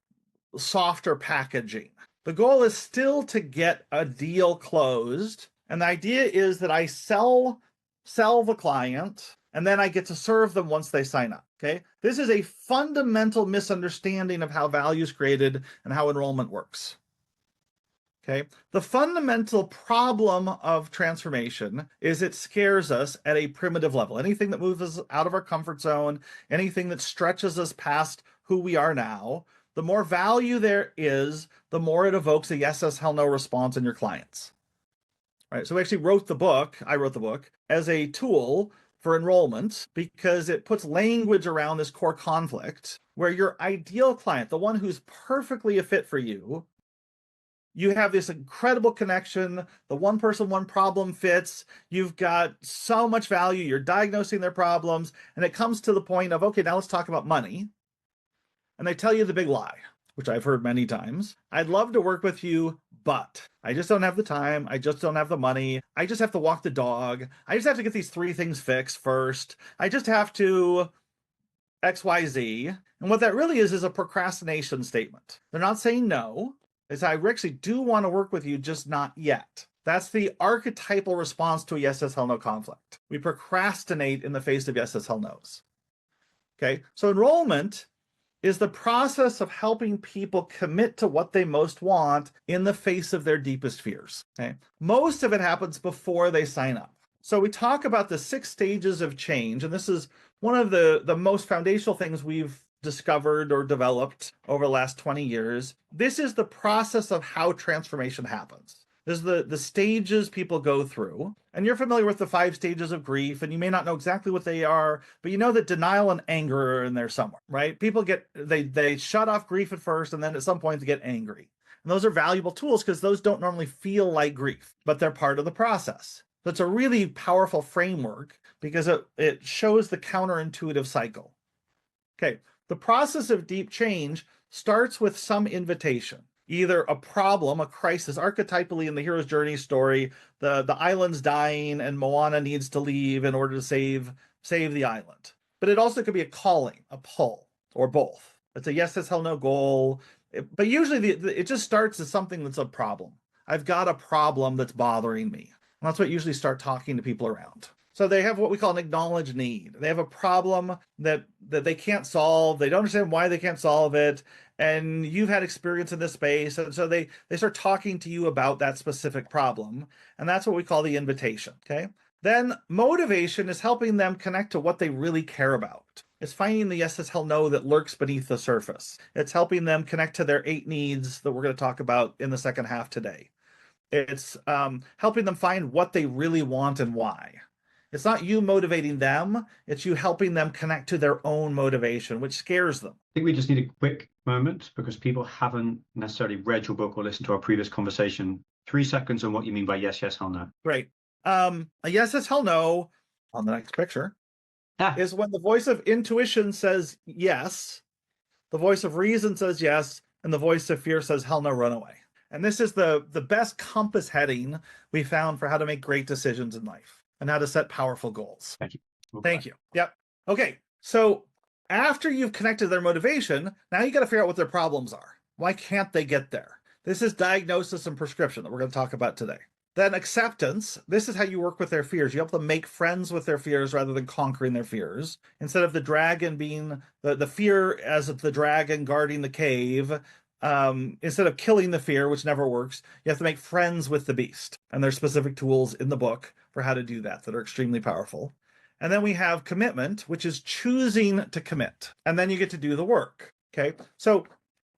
softer packaging. The goal is still to get a deal closed. And the idea is that I sell the client, and then I get to serve them once they sign up. Okay. This is a fundamental misunderstanding of how value is created and how enrollment works. Okay. The fundamental problem of transformation is it scares us at a primitive level. Anything that moves us out of our comfort zone, anything that stretches us past who we are now, the more value there is, the more it evokes a yes, yes, hell no response in your clients. Right. So we actually I wrote the book as a tool for enrollment because it puts language around this core conflict where your ideal client, the one who's perfectly a fit for you, you have this incredible connection. The one person, one problem fits. You've got so much value. You're diagnosing their problems. And it comes to the point of, okay, now let's talk about money. And they tell you the big lie, which I've heard many times. I'd love to work with you, but I just don't have the time. I just don't have the money. I just have to walk the dog. I just have to get these 3 things fixed first. I just have to XYZ. And what that really is a procrastination statement. They're not saying no. They say, I actually do want to work with you, just not yet. That's the archetypal response to a yes, yes, hell, no conflict. We procrastinate in the face of yes, yes, hell, no's. Okay, so enrollment is the process of helping people commit to what they most want in the face of their deepest fears. Okay, most of it happens before they sign up. So we talk about the 6 stages of change, and this is one of the most foundational things we've discovered or developed over the last 20 years. This is the process of how transformation happens. This is the stages people go through. And you're familiar with the 5 stages of grief, and you may not know exactly what they are, but you know that denial and anger are in there somewhere, right? People they shut off grief at first, and then at some point they get angry. And those are valuable tools because those don't normally feel like grief, but they're part of the process. So it's a really powerful framework because it shows the counterintuitive cycle. Okay, the process of deep change starts with some invitation, either a problem, a crisis. Archetypally in the hero's journey story, the island's dying and Moana needs to leave in order to save the island. But it also could be a calling, a pull, or both. It's a yes, yes, hell, no goal. But usually it just starts as something that's a problem. I've got a problem that's bothering me. And that's what usually start talking to people around. So they have what we call an acknowledged need. They have a problem that they can't solve. They don't understand why they can't solve it. And you've had experience in this space. And so they start talking to you about that specific problem. And that's what we call the invitation. Okay. Then motivation is helping them connect to what they really care about. It's finding the yes, yes, hell, no that lurks beneath the surface. It's helping them connect to their 8 needs that we're going to talk about in the second half today. It's helping them find what they really want and why. It's not you motivating them, it's you helping them connect to their own motivation, which scares them. I think we just need a quick moment because people haven't necessarily read your book or listened to our previous conversation. 3 seconds on what you mean by yes, yes, hell, no. Great. A yes, yes, hell, no on the next picture is when the voice of intuition says yes, the voice of reason says yes, and the voice of fear says hell no, run away. And this is the best compass heading we found for how to make great decisions in life and how to set powerful goals. Thank you. Thank you. Yep. Okay. So after you've connected their motivation, now you got to figure out what their problems are. Why can't they get there? This is diagnosis and prescription that we're going to talk about today. Then acceptance. This is how you work with their fears. You help them make friends with their fears rather than conquering their fears. Instead of the dragon being the fear as the dragon guarding the cave, instead of killing the fear, which never works, you have to make friends with the beast. And there's specific tools in the book for how to do that are extremely powerful. And then we have commitment, which is choosing to commit. And then you get to do the work. Okay. So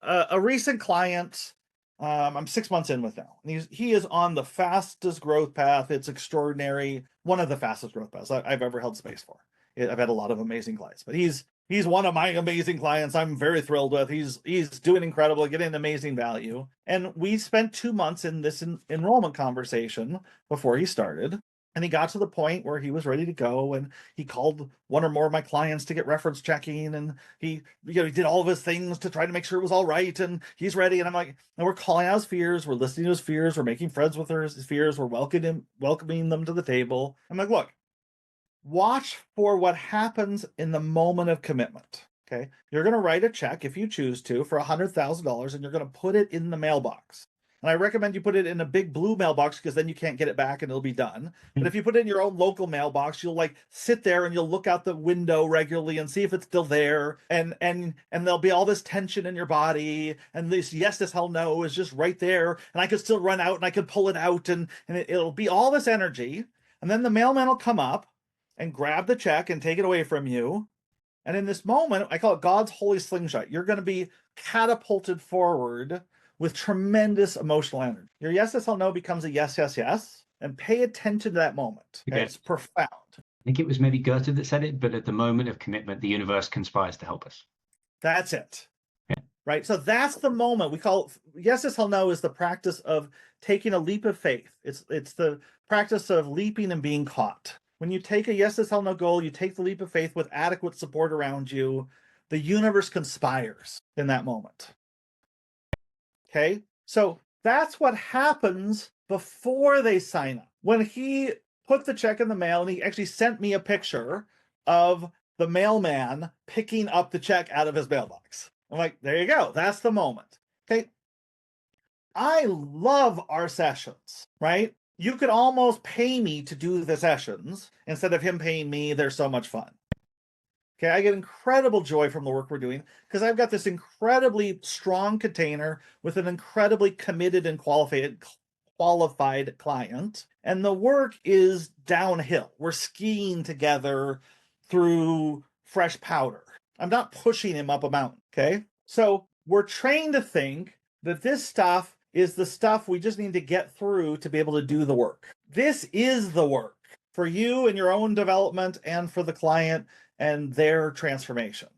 a recent client, I'm 6 months in with now. And he is on the fastest growth path. It's extraordinary. One of the fastest growth paths I've ever held space for. I've had a lot of amazing clients, but he's one of my amazing clients I'm very thrilled with. He's doing incredible, getting amazing value. And we spent 2 months in this enrollment conversation before he started. And he got to the point where he was ready to go, and he called one or more of my clients to get reference checking, and he did all of his things to try to make sure it was all right, and he's ready. And I'm like, and we're calling out his fears, we're listening to his fears, we're making friends with his fears, we're welcoming them to the table. I'm like, look, watch for what happens in the moment of commitment. Okay, you're going to write a check if you choose to for $100,000, and you're going to put it in the mailbox. And I recommend you put it in a big blue mailbox because then you can't get it back and it'll be done. But if you put it in your own local mailbox, you'll sit there and you'll look out the window regularly and see if it's still there. And there'll be all this tension in your body. And this yes, this hell no is just right there. And I could still run out and I could pull it out. And it'll be all this energy. And then the mailman will come up and grab the check and take it away from you. And in this moment, I call it God's holy slingshot. You're going to be catapulted forward with tremendous emotional energy. Your yes, yes, hell, no becomes a yes, yes, yes. And pay attention to that moment. Okay? It's profound. I think it was maybe Goethe that said it, but at the moment of commitment, the universe conspires to help us. That's it. Yeah. Right? So that's the moment. We call it, yes, yes, hell, no is the practice of taking a leap of faith. It's the practice of leaping and being caught. When you take a yes, yes, hell, no goal, you take the leap of faith with adequate support around you, the universe conspires in that moment. Okay? So that's what happens before they sign up. When he put the check in the mail and he actually sent me a picture of the mailman picking up the check out of his mailbox. I'm like, there you go. That's the moment. Okay. I love our sessions, right? You could almost pay me to do the sessions instead of him paying me. They're so much fun. Okay, I get incredible joy from the work we're doing because I've got this incredibly strong container with an incredibly committed and qualified client, and the work is downhill. We're skiing together through fresh powder. I'm not pushing him up a mountain, okay? So we're trained to think that this stuff is the stuff we just need to get through to be able to do the work. This is the work for you and your own development and for the client and their transformation.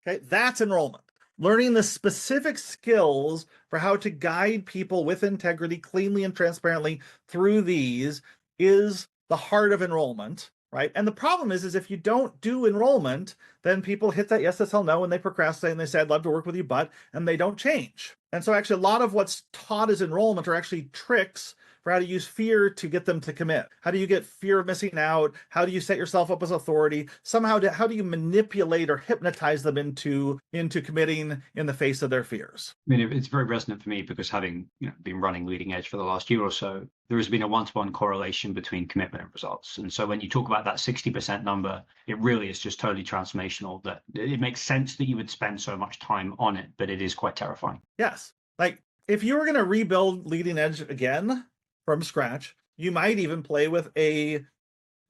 Okay, that's enrollment. Learning the specific skills for how to guide people with integrity, cleanly and transparently through these is the heart of enrollment, right? And the problem is if you don't do enrollment, then people hit that yes, yes, hell, no, and they procrastinate and they say, I'd love to work with you, but, and they don't change. And so actually a lot of what's taught as enrollment are actually tricks for how to use fear to get them to commit. How do you get fear of missing out? How do you set yourself up as authority? Somehow, how do you manipulate or hypnotize them into committing in the face of their fears? I mean, it's very resonant for me because having been running Leading Edge for the last year or so, there has been a one-to-one correlation between commitment and results. And so when you talk about that 60% number, it really is just totally transformational. That it makes sense that you would spend so much time on it, but it is quite terrifying. Yes. Like if you were going to rebuild Leading Edge again from scratch, you might even play with a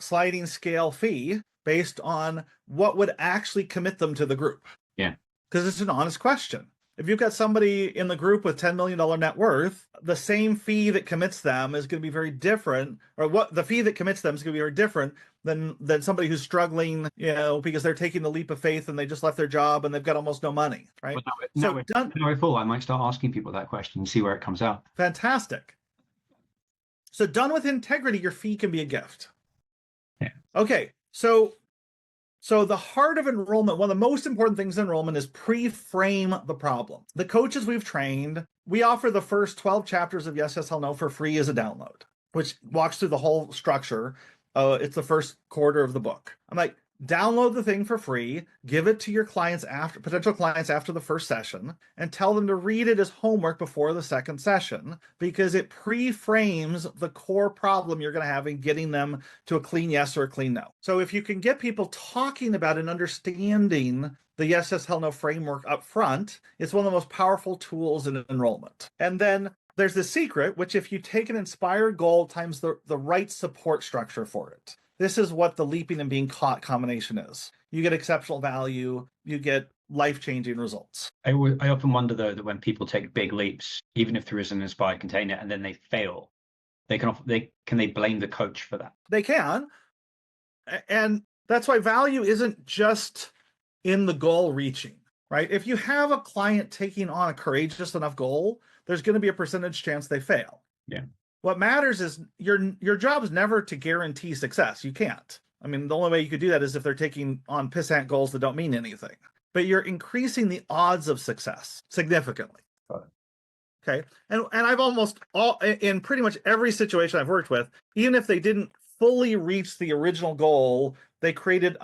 sliding scale fee based on what would actually commit them to the group. Yeah. Because it's an honest question. If you've got somebody in the group with $10 million net worth, the same fee that commits them is going to be very different, or what the fee that commits them is going to be very different than somebody who's struggling, because they're taking the leap of faith and they just left their job and they've got almost no money, right? Well, I might start asking people that question and see where it comes out. Fantastic. So done with integrity, your fee can be a gift. Yeah. Okay, so the heart of enrollment, one of the most important things in enrollment is pre-frame the problem. The coaches we've trained, we offer the first 12 chapters of Yes, Yes, Hell, No for free as a download, which walks through the whole structure. It's the first quarter of the book. I'm like, download the thing for free, give it to your potential clients after the first session, and tell them to read it as homework before the second session, because it pre-frames the core problem you're going to have in getting them to a clean yes or a clean no. So if you can get people talking about and understanding the yes, yes, hell, no framework up front, it's one of the most powerful tools in enrollment. And then there's the secret, which if you take an inspired goal times the right support structure for it, this is what the leaping and being caught combination is. You get exceptional value, you get life-changing results. I often wonder, though, that when people take big leaps, even if there is an inspired container and then they fail, can they blame the coach for that? They can. And that's why value isn't just in the goal reaching, right? If you have a client taking on a courageous enough goal, there's going to be a percentage chance they fail. Yeah. What matters is your job is never to guarantee success. You can't. I mean, the only way you could do that is if they're taking on pissant goals that don't mean anything. But you're increasing the odds of success significantly. Okay. And I've in pretty much every situation I've worked with, even if they didn't fully reach the original goal, they created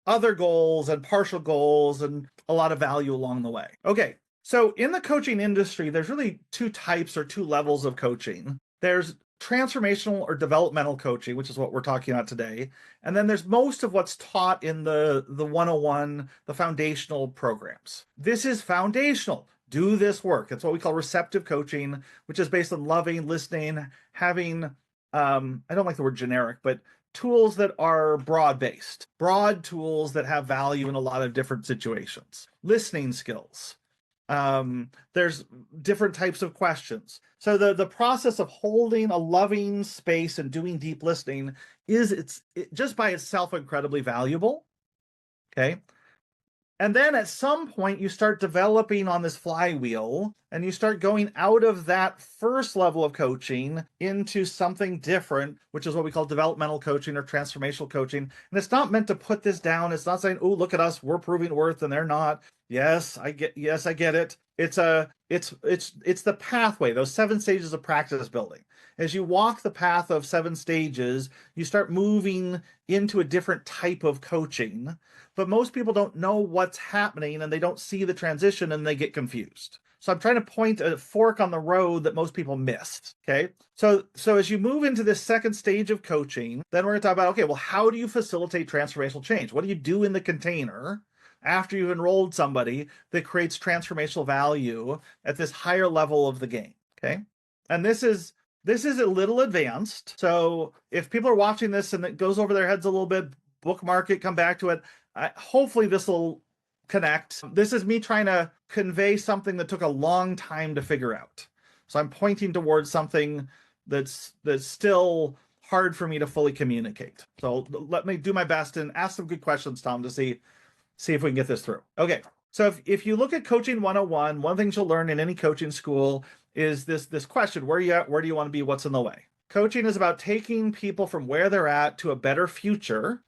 other goals and partial goals and a lot of value along the way. Okay. So in the coaching industry, there's really two types or two levels of coaching. There's transformational or developmental coaching, which is what we're talking about today. And then there's most of what's taught in the 101, the foundational programs. This is foundational. Do this work. It's what we call receptive coaching, which is based on loving, listening, having, I don't like the word generic, but tools that are broad-based, broad tools that have value in a lot of different situations. Listening skills. There's different types of questions. So the process of holding a loving space and doing deep listening is just by itself incredibly valuable. Okay. And then at some point, you start developing on this flywheel and you start going out of that first level of coaching into something different, which is what we call developmental coaching or transformational coaching. And it's not meant to put this down. It's not saying, oh, look at us, we're proving worth and they're not. Yes, I get it. It's the pathway, those 7 stages of practice building. As you walk the path of 7 stages, you start moving into a different type of coaching. But most people don't know what's happening and they don't see the transition and they get confused. So I'm trying to point a fork on the road that most people missed. Okay. So as you move into this second stage of coaching, then we're going to talk about, okay, well, how do you facilitate transformational change? What do you do in the container after you've enrolled somebody that creates transformational value at this higher level of the game? Okay. And this is a little advanced. So if people are watching this and it goes over their heads a little bit, bookmark it, come back to it. Hopefully this will connect. This is me trying to convey something that took a long time to figure out. So I'm pointing towards something that's still hard for me to fully communicate. So let me do my best and ask some good questions, Tom, to see if we can get this through. Okay. So if you look at Coaching 101, one thing you'll learn in any coaching school is this question: where are you at? Where do you want to be? What's in the way? Coaching is about taking people from where they're at to a better future.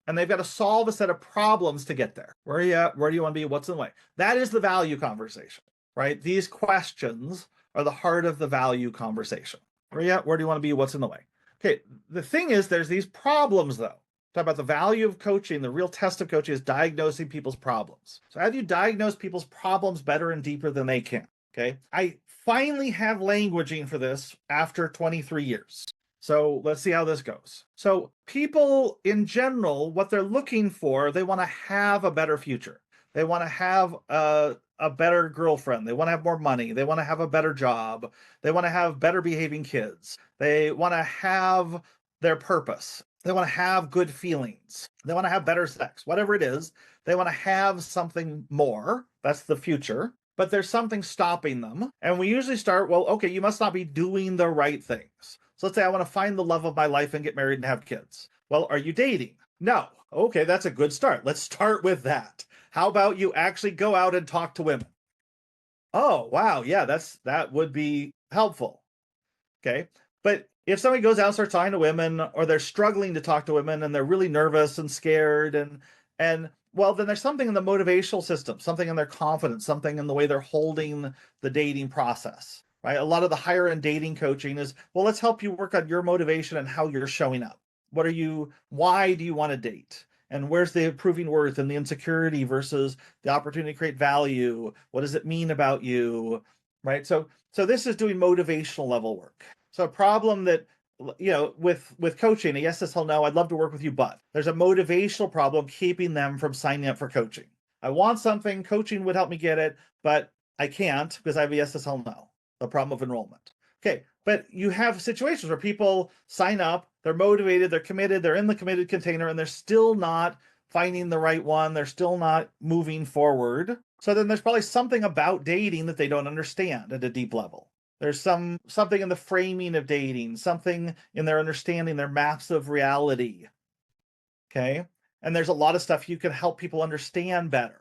And they've got to solve a set of problems to get there. Where are you at? Where do you want to be? What's in the way? That is the value conversation, right? These questions are the heart of the value conversation. Where are you at? Where do you want to be? What's in the way? Okay, the thing is, there's these problems, though. Talk about the value of coaching. The real test of coaching is diagnosing people's problems. So how do you diagnose people's problems better and deeper than they can? Okay, I finally have languaging for this after 23 years. So let's see how this goes. So people in general, what they're looking for, they want to have a better future. They want to have a better girlfriend. They want to have more money. They want to have a better job. They want to have better behaving kids. They want to have their purpose. They want to have good feelings. They want to have better sex. Whatever it is, they want to have something more. That's the future. But there's something stopping them. And we usually start, well, okay, you must not be doing the right things. So let's say I want to find the love of my life and get married and have kids. Well, are you dating? No. Okay, that's a good start. Let's start with that. How about you actually go out and talk to women? Oh, wow. Yeah, that would be helpful. Okay. But if somebody goes out and starts talking to women, or they're struggling to talk to women and they're really nervous and scared and well, then there's something in the motivational system, something in their confidence, something in the way they're holding the dating process. Right? A lot of the higher end dating coaching is, well, let's help you work on your motivation and how you're showing up. Why do you want to date? And where's the proving worth and the insecurity versus the opportunity to create value? What does it mean about you? Right? So this is doing motivational level work. So a problem that, with coaching, a yes, this, hell no, I'd love to work with you, but there's a motivational problem keeping them from signing up for coaching. I want something, coaching would help me get it, but I can't because I have a yes, this, hell no. The problem of enrollment. Okay, but you have situations where people sign up, they're motivated, they're committed, they're in the committed container, and they're still not finding the right one. They're still not moving forward. So then there's probably something about dating that they don't understand at a deep level. There's something in the framing of dating, something in their understanding, their maps of reality. Okay, and there's a lot of stuff you can help people understand better.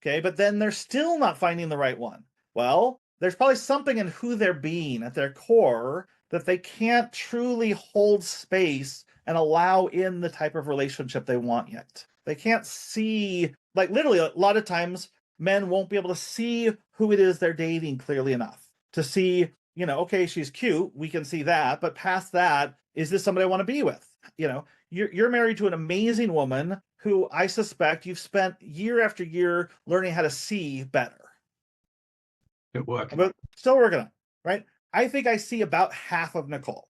Okay, but then they're still not finding the right one. Well, there's probably something in who they're being at their core that they can't truly hold space and allow in the type of relationship they want yet. They can't see, like literally a lot of times men won't be able to see who it is they're dating clearly enough to see, okay, she's cute. We can see that. But past that, is this somebody I want to be with? You're married to an amazing woman who I suspect you've spent year after year learning how to see better. Good work. But still working on it, right? I think I see about half of Nicole.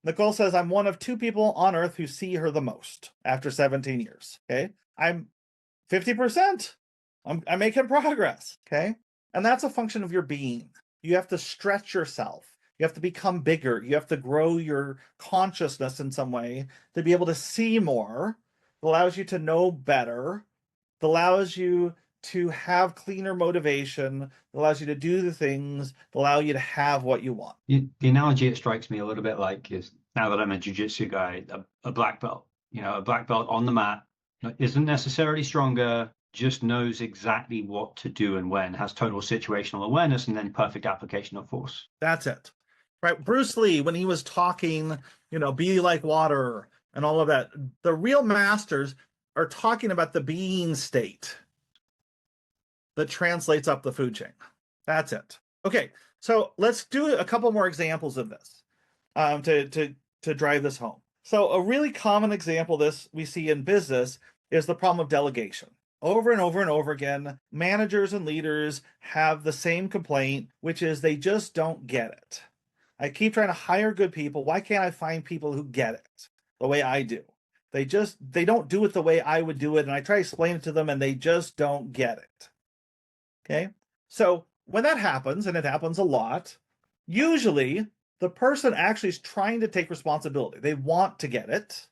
Nicole says, I'm one of 2 people on earth who see her the most after 17 years. Okay. I'm 50%. I'm making progress. Okay. And that's a function of your being. You have to stretch yourself. You have to become bigger. You have to grow your consciousness in some way to be able to see more. It allows you to know better. It allows you to have cleaner motivation. It allows you to do the things that allow you to have what you want. The analogy it strikes me a little bit like is, now that I'm a jiu-jitsu guy, a black belt. A black belt on the mat isn't necessarily stronger, just knows exactly what to do and when, has total situational awareness, and then perfect application of force. That's it. Right? Bruce Lee, when he was talking, be like water and all of that, the real masters are talking about the being state that translates up the food chain. That's it. Okay, so let's do a couple more examples of this to drive this home. So a really common example of this we see in business is the problem of delegation. Over and over and over again, managers and leaders have the same complaint, which is they just don't get it. I keep trying to hire good people. Why can't I find people who get it the way I do? They don't do it the way I would do it, and I try to explain it to them, and they just don't get it. Okay? So when that happens, and it happens a lot, usually the person actually is trying to take responsibility. They want to get it.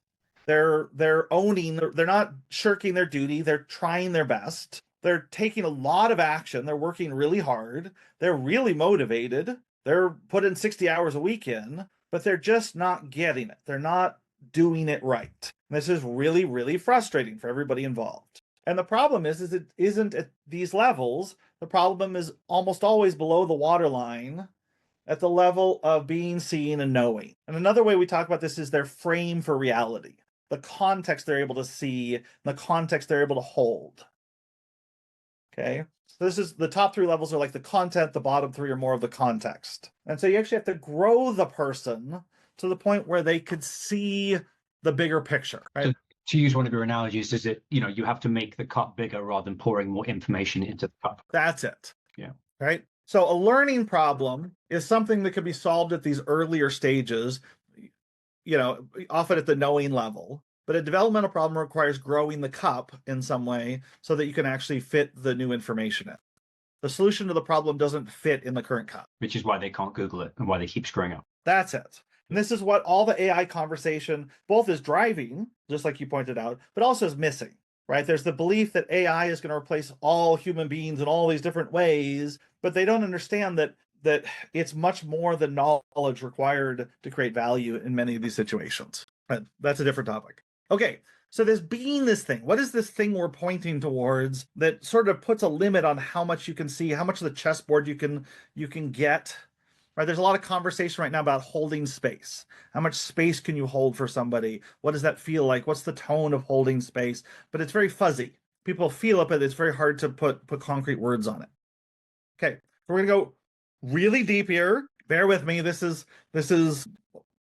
They're owning, they're not shirking their duty. They're trying their best. They're taking a lot of action. They're working really hard. They're really motivated. They're putting 60 hours a week in, but they're just not getting it. They're not doing it right. And this is really, really frustrating for everybody involved. And the problem is it isn't at these levels. The problem is almost always below the waterline at the level of being seen and knowing. And another way we talk about this is their frame for reality, the context they're able to see, the context they're able to hold. Okay, so this is the top three levels are like the content, the bottom three are more of the context. And so you actually have to grow the person to the point where they could see the bigger picture, right? So, to use one of your analogies, is it, you have to make the cup bigger rather than pouring more information into the cup. That's it. Yeah. Right? So a learning problem is something that could be solved at these earlier stages, often at the knowing level. But a developmental problem requires growing the cup in some way so that you can actually fit the new information in. The solution to the problem doesn't fit in the current cup. Which is why they can't Google it and why they keep screwing up. That's it. And this is what all the AI conversation both is driving, just like you pointed out, but also is missing, right? There's the belief that AI is going to replace all human beings in all these different ways, but they don't understand that it's much more than knowledge required to create value in many of these situations. But that's a different topic. Okay, so this being this thing, what is this thing we're pointing towards that sort of puts a limit on how much you can see, how much of the chessboard you can get? Right, there's a lot of conversation right now about holding space. How much space can you hold for somebody? What does that feel like? What's the tone of holding space? But it's very fuzzy. People feel it, but it's very hard to put concrete words on it. Okay, we're gonna go really deep here. Bear with me. This is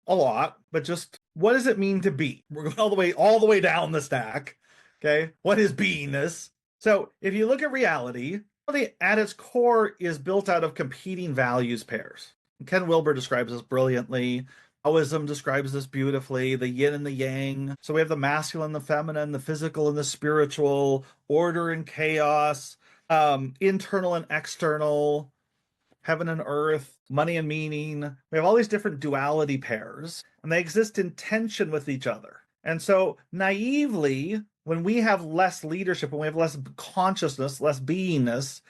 a lot, but just what does it mean to be? We're going all the way down the stack. Okay, what is beingness? So if you look at reality at its core is built out of competing values pairs. Ken Wilber describes this brilliantly. Taoism describes this beautifully, the yin and the yang. So we have the masculine, the feminine, the physical and the spiritual, order and chaos, internal and external, heaven and earth, money and meaning. We have all these different duality pairs, and they exist in tension with each other. And so naively, when we have less leadership, when we have less consciousness, less beingness,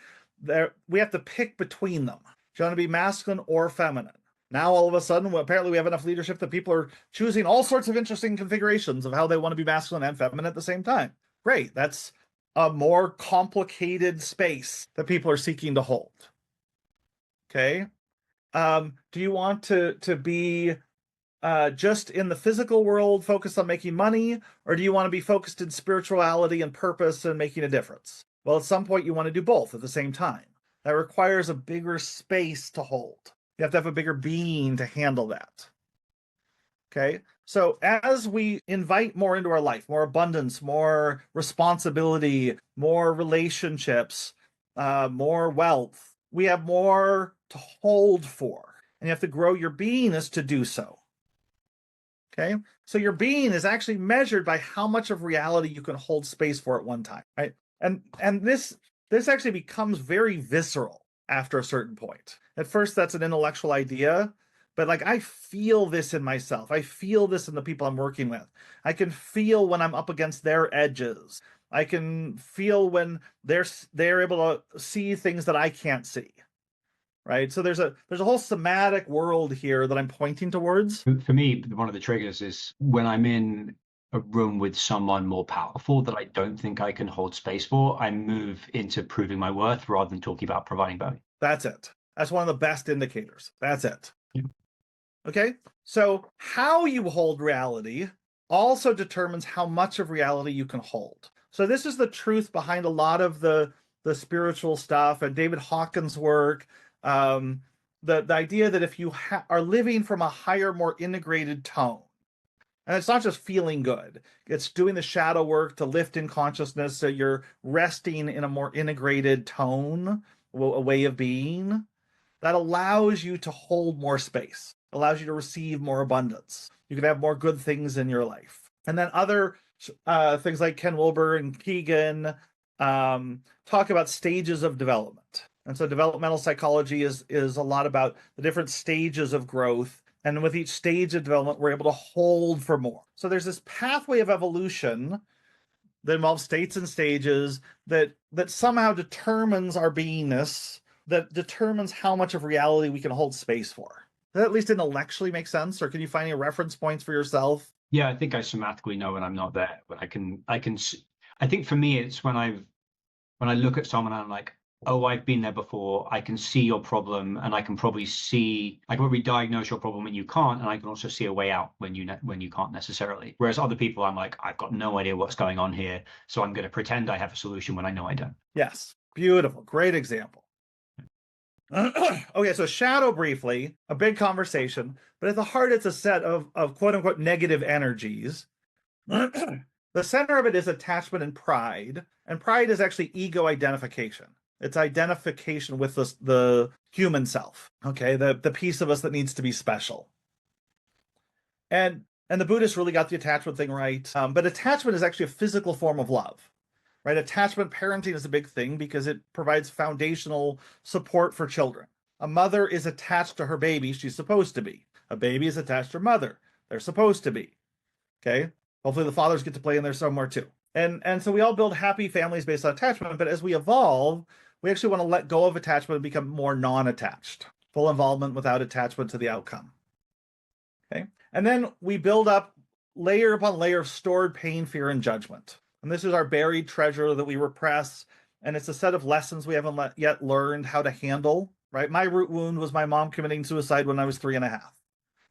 we have to pick between them. Do you want to be masculine or feminine? Now, all of a sudden, apparently we have enough leadership that people are choosing all sorts of interesting configurations of how they want to be masculine and feminine at the same time. Great. That's a more complicated space that people are seeking to hold. Okay. Do you want to be just in the physical world, focused on making money, or do you want to be focused in spirituality and purpose and making a difference? Well, at some point you want to do both at the same time. That requires a bigger space to hold. You have to have a bigger being to handle that. Okay, so as we invite more into our life, more abundance, more responsibility, more relationships, more wealth, we have more to hold for, and you have to grow your beingness to do so. Okay, so your being is actually measured by how much of reality you can hold space for at one time, right? And this actually becomes very visceral after a certain point. At first, that's an intellectual idea, but like I feel this in myself. I feel this in the people I'm working with. I can feel when I'm up against their edges. I can feel when they're able to see things that I can't see. Right? So there's a whole somatic world here that I'm pointing towards. For me, one of the triggers is when I'm in a room with someone more powerful that I don't think I can hold space for, I move into proving my worth rather than talking about providing value. That's it. That's one of the best indicators. That's it. Yeah. Okay? So how you hold reality also determines how much of reality you can hold. So this is the truth behind a lot of the spiritual stuff and David Hawkins' work. The idea that if you are living from a higher, more integrated tone, and it's not just feeling good, it's doing the shadow work to lift in consciousness so you're resting in a more integrated tone, a way of being, that allows you to hold more space, allows you to receive more abundance. You can have more good things in your life. And then other things like Ken Wilber and Keegan talk about stages of development. And so developmental psychology is a lot about the different stages of growth. And with each stage of development, we're able to hold for more. So there's this pathway of evolution that involves states and stages that somehow determines our beingness, that determines how much of reality we can hold space for. Does that at least intellectually make sense? Or can you find any reference points for yourself? Yeah, I think I somatically know when I'm not there, but I think for me, it's when I look at someone and I'm like, oh, I've been there before. I can see your problem, and I can probably diagnose your problem when you can't, and I can also see a way out when you can't necessarily. Whereas other people, I'm like, I've got no idea what's going on here, so I'm going to pretend I have a solution when I know I don't. Yes, beautiful, great example. Okay, so shadow briefly, a big conversation, but at the heart, it's a set of quote unquote negative energies. The center of it is attachment and pride is actually ego identification. It's identification with the human self, okay, the piece of us that needs to be special. And the Buddhists really got the attachment thing right. But attachment is actually a physical form of love, right? Attachment parenting is a big thing because it provides foundational support for children. A mother is attached to her baby. She's supposed to be. A baby is attached to her mother. They're supposed to be. Okay? Hopefully the fathers get to play in there somewhere too. And so we all build happy families based on attachment, but as we evolve, we actually want to let go of attachment and become more non-attached. Full involvement without attachment to the outcome. Okay? And then we build up layer upon layer of stored pain, fear, and judgment. And this is our buried treasure that we repress. And it's a set of lessons we haven't yet learned how to handle, right? My root wound was my mom committing suicide when I was 3.5.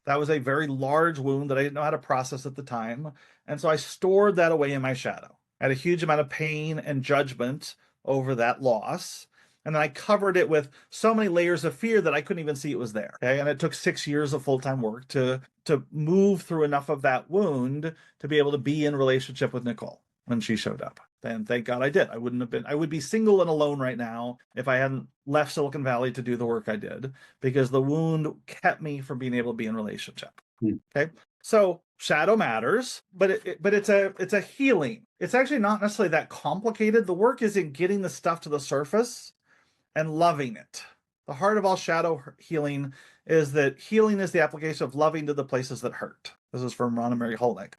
That was a very large wound that I didn't know how to process at the time. And so I stored that away in my shadow. I had a huge amount of pain and judgment over that loss. And then I covered it with so many layers of fear that I couldn't even see it was there. Okay? And it took 6 years of full-time work to move through enough of that wound to be able to be in relationship with Nicole when she showed up. And thank God I did. I would be single and alone right now if I hadn't left Silicon Valley to do the work I did, because the wound kept me from being able to be in relationship. Okay. So shadow matters, but it's a healing. It's actually not necessarily that complicated. The work is in getting the stuff to the surface and loving it. The heart of all shadow healing is that healing is the application of loving to the places that hurt. This is from Ron and Mary Holnick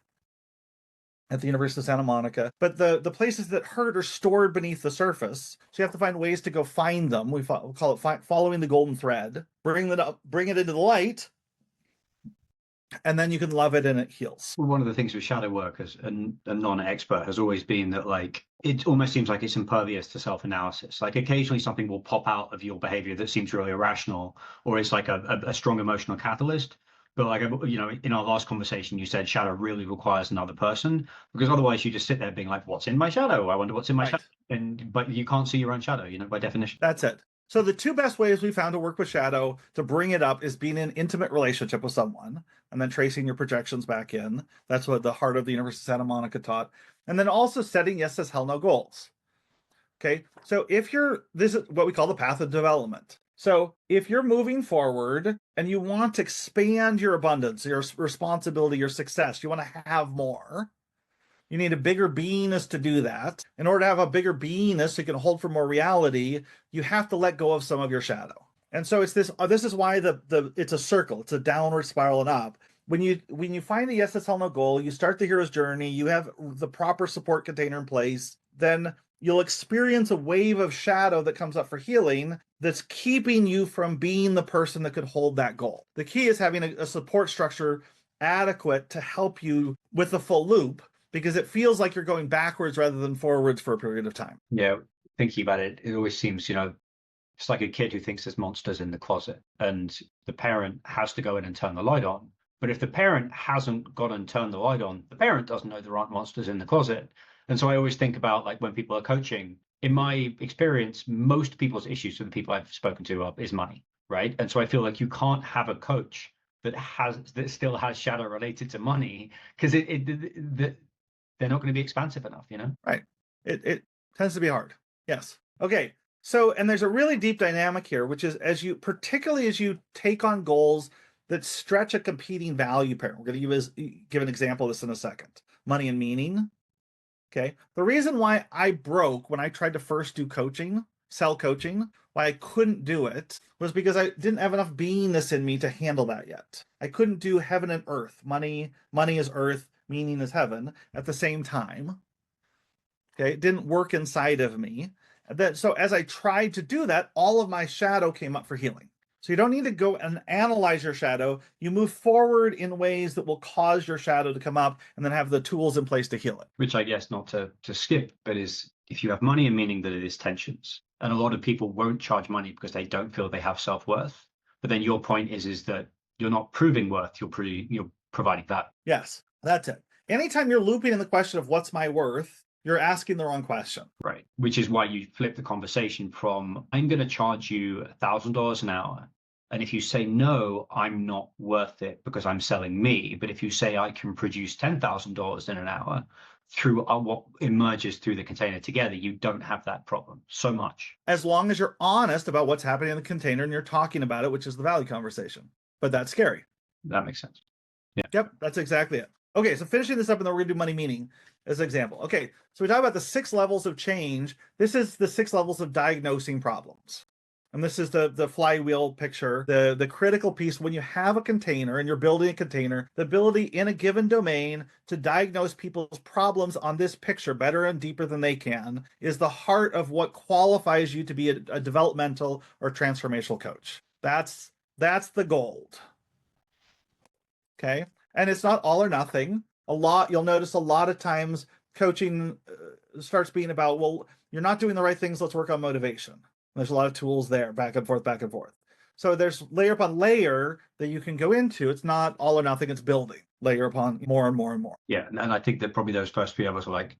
at the University of Santa Monica. But the places that hurt are stored beneath the surface. So you have to find ways to go find them. We call it following the golden thread. Bring it into the light, and then you can love it and it heals. One of the things with shadow work as a non-expert has always been that, like, it almost seems like it's impervious to self-analysis. Like occasionally something will pop out of your behavior that seems really irrational, or it's like a strong emotional catalyst. But like, in our last conversation, you said shadow really requires another person, because otherwise you just sit there being like, what's in my shadow? I wonder what's in my shadow. But you can't see your own shadow, by definition. That's it. So the two best ways we found to work with shadow to bring it up is being in intimate relationship with someone and then tracing your projections back in. That's what the heart of the University of Santa Monica taught. And then also setting yes says hell no goals. Okay. So this is what we call the path of development. So if you're moving forward and you want to expand your abundance, your responsibility, your success, you want to have more, you need a bigger beingness to do that. In order to have a bigger beingness you can hold for more reality, you have to let go of some of your shadow. And so it's this. This is why it's a circle. It's a downward spiral and up. When you find the yes, that's all, no goal, you start the hero's journey. You have the proper support container in place. Then you'll experience a wave of shadow that comes up for healing that's keeping you from being the person that could hold that goal. The key is having a support structure adequate to help you with the full loop, because it feels like you're going backwards rather than forwards for a period of time. Yeah, thinking about it, it always seems, it's like a kid who thinks there's monsters in the closet and the parent has to go in and turn the light on. But if the parent hasn't gone and turned the light on, the parent doesn't know there aren't monsters in the closet. And so I always think about, like, when people are coaching, in my experience, most people's issues with the people I've spoken to is money, right? And so I feel like you can't have a coach that still has shadow related to money, because they're not going to be expansive enough, Right. It tends to be hard. Yes. Okay. So, and there's a really deep dynamic here, which is particularly as you take on goals that stretch a competing value pair. We're going to give an example of this in a second. Money and meaning. Okay. The reason why I broke when I tried to first do sell coaching, why I couldn't do it, was because I didn't have enough beingness in me to handle that yet. I couldn't do heaven and earth. Money is earth, meaning is heaven at the same time. Okay. It didn't work inside of me. So as I tried to do that, all of my shadow came up for healing. So you don't need to go and analyze your shadow. You move forward in ways that will cause your shadow to come up, and then have the tools in place to heal it. Which, I guess, not to skip, but is, if you have money and meaning, that it is tensions. And a lot of people won't charge money because they don't feel they have self-worth. But then your point is that you're not proving worth, you're providing that. Yes, that's it. Anytime you're looping in the question of what's my worth, you're asking the wrong question. Right. Which is why you flip the conversation from, I'm going to charge you $1,000 an hour. And if you say, no, I'm not worth it because I'm selling me. But if you say, I can produce $10,000 in an hour through what emerges through the container together, you don't have that problem so much. As long as you're honest about what's happening in the container and you're talking about it, which is the value conversation. But that's scary. That makes sense. Yeah. Yep, that's exactly it. Okay, so finishing this up, and then we're going to do money meaning as an example. Okay, so we talk about the 6 levels of change. This is the 6 levels of diagnosing problems. And this is the flywheel picture, the critical piece. When you have a container and you're building a container, the ability in a given domain to diagnose people's problems on this picture better and deeper than they can is the heart of what qualifies you to be a developmental or transformational coach. That's the gold. Okay. And it's not all or nothing. You'll notice a lot of times coaching starts being about, well, you're not doing the right things, let's work on motivation. There's a lot of tools there, back and forth, back and forth. So there's layer upon layer that you can go into. It's not all or nothing, it's building layer upon more and more and more. Yeah. And I think that probably those first few of us are like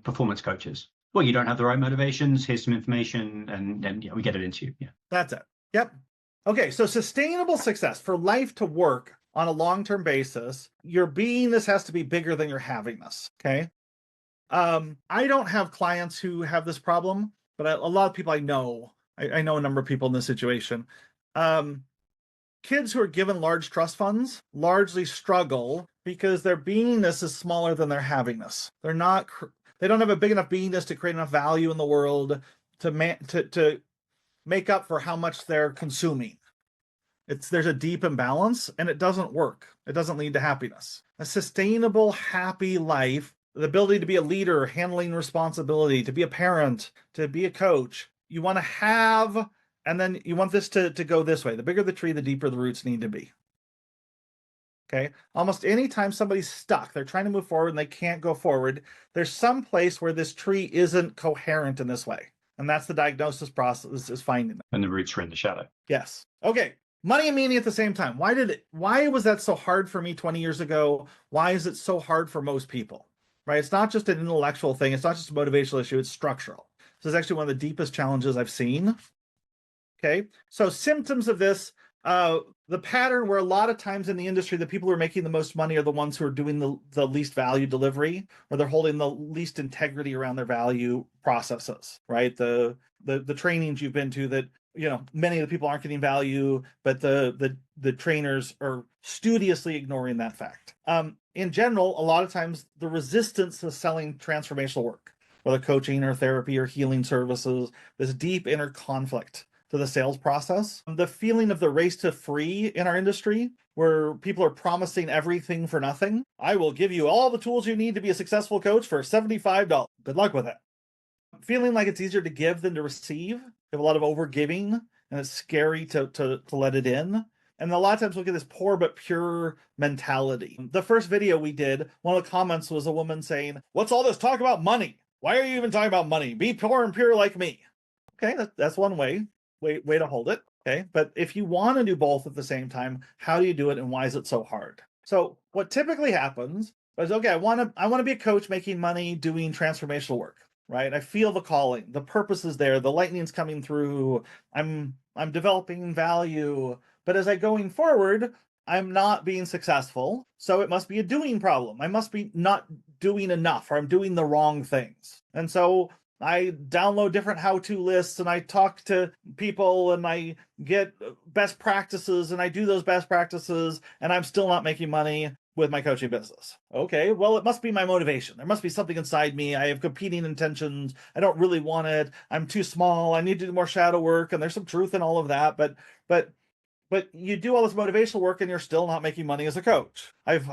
performance coaches. Well, you don't have the right motivations, here's some information, and we get it into you. Yeah. That's it. Yep. Okay. So sustainable success for life to work on a long-term basis, your beingness has to be bigger than your havingness. Okay. I don't have clients who have this problem, but a lot of people I know a number of people in this situation. Kids who are given large trust funds largely struggle because their beingness is smaller than their havingness. They don't have a big enough beingness to create enough value in the world to make up for how much they're consuming. There's a deep imbalance, and it doesn't work. It doesn't lead to happiness. A sustainable, happy life, the ability to be a leader, handling responsibility, to be a parent, to be a coach, you want to have, and then you want this to go this way. The bigger the tree, the deeper the roots need to be. Okay. Almost any time somebody's stuck, they're trying to move forward and they can't go forward, there's some place where this tree isn't coherent in this way. And that's the diagnosis process, is finding it. And the roots are in the shadow. Yes. Okay. Money and meaning at the same time. Why was that so hard for me 20 years ago? Why is it so hard for most people? Right? It's not just an intellectual thing. It's not just a motivational issue. It's structural. This is actually one of the deepest challenges I've seen. Okay. So symptoms of this, the pattern where a lot of times in the industry, the people who are making the most money are the ones who are doing the least value delivery, or they're holding the least integrity around their value processes, right? The trainings you've been to that, many of the people aren't getting value, but the trainers are studiously ignoring that fact. In general, a lot of times the resistance to selling transformational work, whether coaching or therapy or healing services, this deep inner conflict to the sales process. The feeling of the race to free in our industry, where people are promising everything for nothing. I will give you all the tools you need to be a successful coach for $75. Good luck with it. Feeling like it's easier to give than to receive. We have a lot of overgiving, and it's scary to let it in. And a lot of times we'll get this poor but pure mentality. The first video we did, one of the comments was a woman saying, "What's all this talk about money? Why are you even talking about money? Be poor and pure like me." Okay, that's one way to hold it. Okay, but if you want to do both at the same time, how do you do it, and why is it so hard? So what typically happens is, okay, I want to be a coach making money doing transformational work, right? I feel the calling, the purpose is there, the lightning's coming through, I'm developing value, but as I going forward, I'm not being successful, so it must be a doing problem. I must be not doing enough, or I'm doing the wrong things. And so I download different how-to lists, and I talk to people, and I get best practices, and I do those best practices, and I'm still not making money with my coaching business. Okay, well, it must be my motivation. There must be something inside me. I have competing intentions. I don't really want it. I'm too small. I need to do more shadow work, and there's some truth in all of that, but you do all this motivational work and you're still not making money as a coach. I'm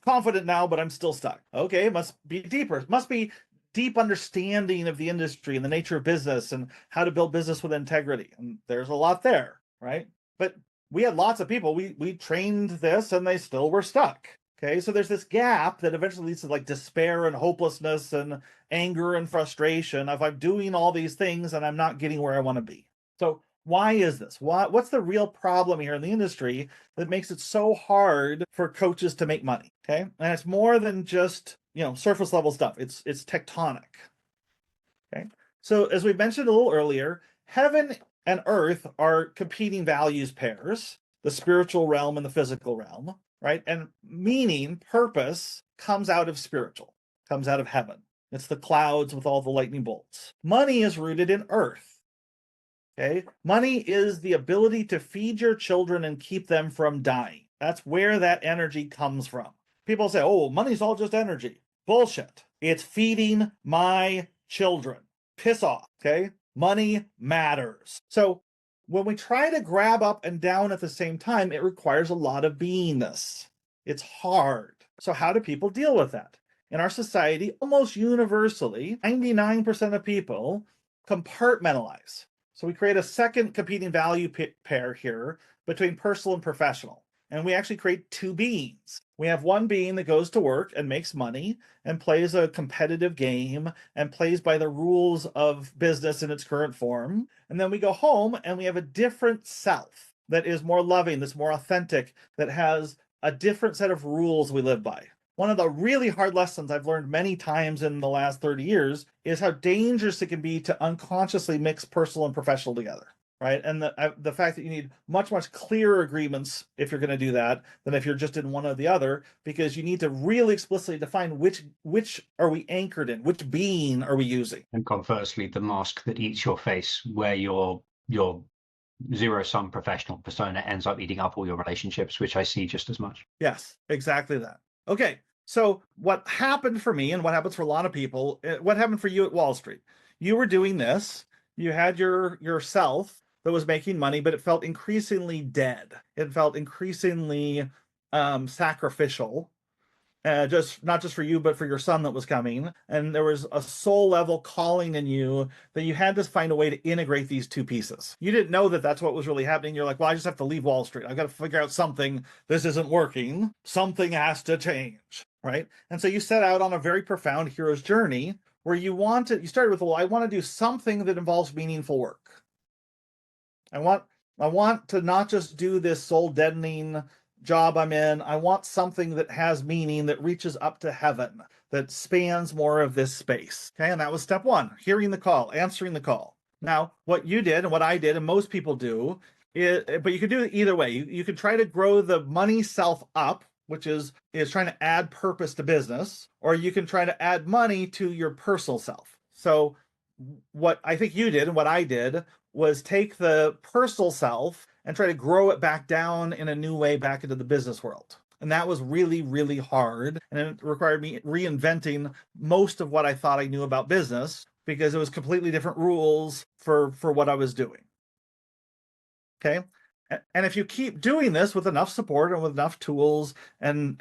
confident now, but I'm still stuck. Okay, it must be deeper. It must be deep understanding of the industry and the nature of business and how to build business with integrity. And there's a lot there, right? But we had lots of people, we trained this and they still were stuck. Okay, so there's this gap that eventually leads to like despair and hopelessness and anger and frustration of I'm doing all these things and I'm not getting where I want to be. So why is this? What's the real problem here in the industry that makes it so hard for coaches to make money? Okay, and it's more than just surface level stuff. It's tectonic. Okay, so as we mentioned a little earlier, heaven and earth are competing values pairs, the spiritual realm and the physical realm, right? And meaning, purpose comes out of spiritual, comes out of heaven. It's the clouds with all the lightning bolts. Money is rooted in earth. Okay, money is the ability to feed your children and keep them from dying. That's where that energy comes from. People say, "Oh, money's all just energy." Bullshit. It's feeding my children. Piss off. Okay, money matters. So when we try to grab up and down at the same time, it requires a lot of beingness. It's hard. So how do people deal with that? In our society, almost universally, 99% of people compartmentalize. So we create a second competing value pair here between personal and professional. And we actually create two beings. We have one being that goes to work and makes money and plays a competitive game and plays by the rules of business in its current form. And then we go home and we have a different self that is more loving, that's more authentic, that has a different set of rules we live by. One of the really hard lessons I've learned many times in the last 30 years is how dangerous it can be to unconsciously mix personal and professional together, right? And the fact that you need much, much clearer agreements if you're going to do that than if you're just in one or the other, because you need to really explicitly define which are we anchored in, which being are we using. And conversely, the mask that eats your face, where your zero-sum professional persona ends up eating up all your relationships, which I see just as much. Yes, exactly that. Okay. So what happened for me and what happens for a lot of people, what happened for you at Wall Street? You were doing this, you had yourself that was making money, but it felt increasingly dead. It felt increasingly sacrificial, not just for you, but for your son that was coming. And there was a soul level calling in you that you had to find a way to integrate these two pieces. You didn't know that that's what was really happening. You're like, well, I just have to leave Wall Street. I've got to figure out something. This isn't working. Something has to change, right? And so you set out on a very profound hero's journey where you started with, well, I want to do something that involves meaningful work. I want to not just do this soul deadening job I'm in. I want something that has meaning, that reaches up to heaven, that spans more of this space. Okay, and that was step one, hearing the call, answering the call. Now, what you did and what I did and most people do, but you can do it either way. You can try to grow the money self up, which is trying to add purpose to business, or you can try to add money to your personal self. So what I think you did and what I did was take the personal self and try to grow it back down in a new way back into the business world. And that was really, really hard. And it required me reinventing most of what I thought I knew about business, because it was completely different rules for what I was doing. Okay. And if you keep doing this with enough support and with enough tools and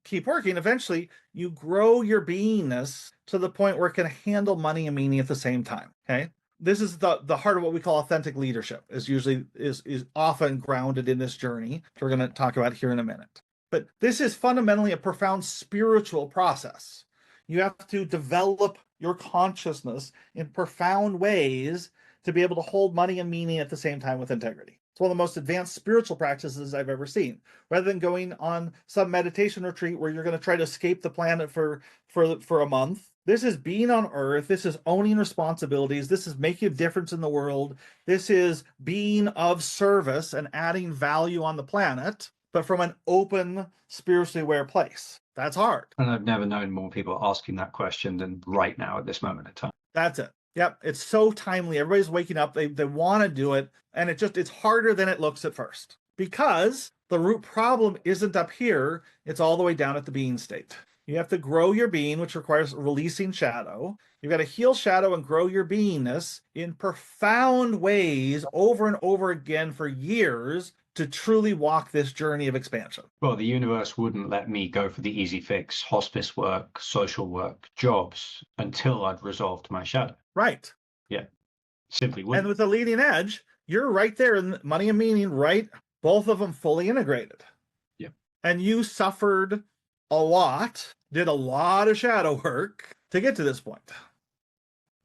keep working, eventually you grow your beingness to the point where it can handle money and meaning at the same time. Okay. This is the heart of what we call authentic leadership, is often grounded in this journey, which we're going to talk about here in a minute. But this is fundamentally a profound spiritual process. You have to develop your consciousness in profound ways to be able to hold money and meaning at the same time with integrity. It's one of the most advanced spiritual practices I've ever seen. Rather than going on some meditation retreat where you're going to try to escape the planet for a month, this is being on Earth. This is owning responsibilities. This is making a difference in the world. This is being of service and adding value on the planet, but from an open, spiritually aware place. That's hard. And I've never known more people asking that question than right now at this moment in time. That's it. Yep, it's so timely. Everybody's waking up. They want to do it, and it's harder than it looks at first, because the root problem isn't up here. It's all the way down at the being state. You have to grow your being, which requires releasing shadow. You've got to heal shadow and grow your beingness in profound ways over and over again for years to truly walk this journey of expansion. Well, the universe wouldn't let me go for the easy fix, hospice work, social work, jobs, until I'd resolved my shadow. Right. Yeah. Simply wouldn't. And with the leading edge, you're right there in money and meaning, right? Both of them fully integrated. Yeah. And you suffered a lot, did a lot of shadow work to get to this point.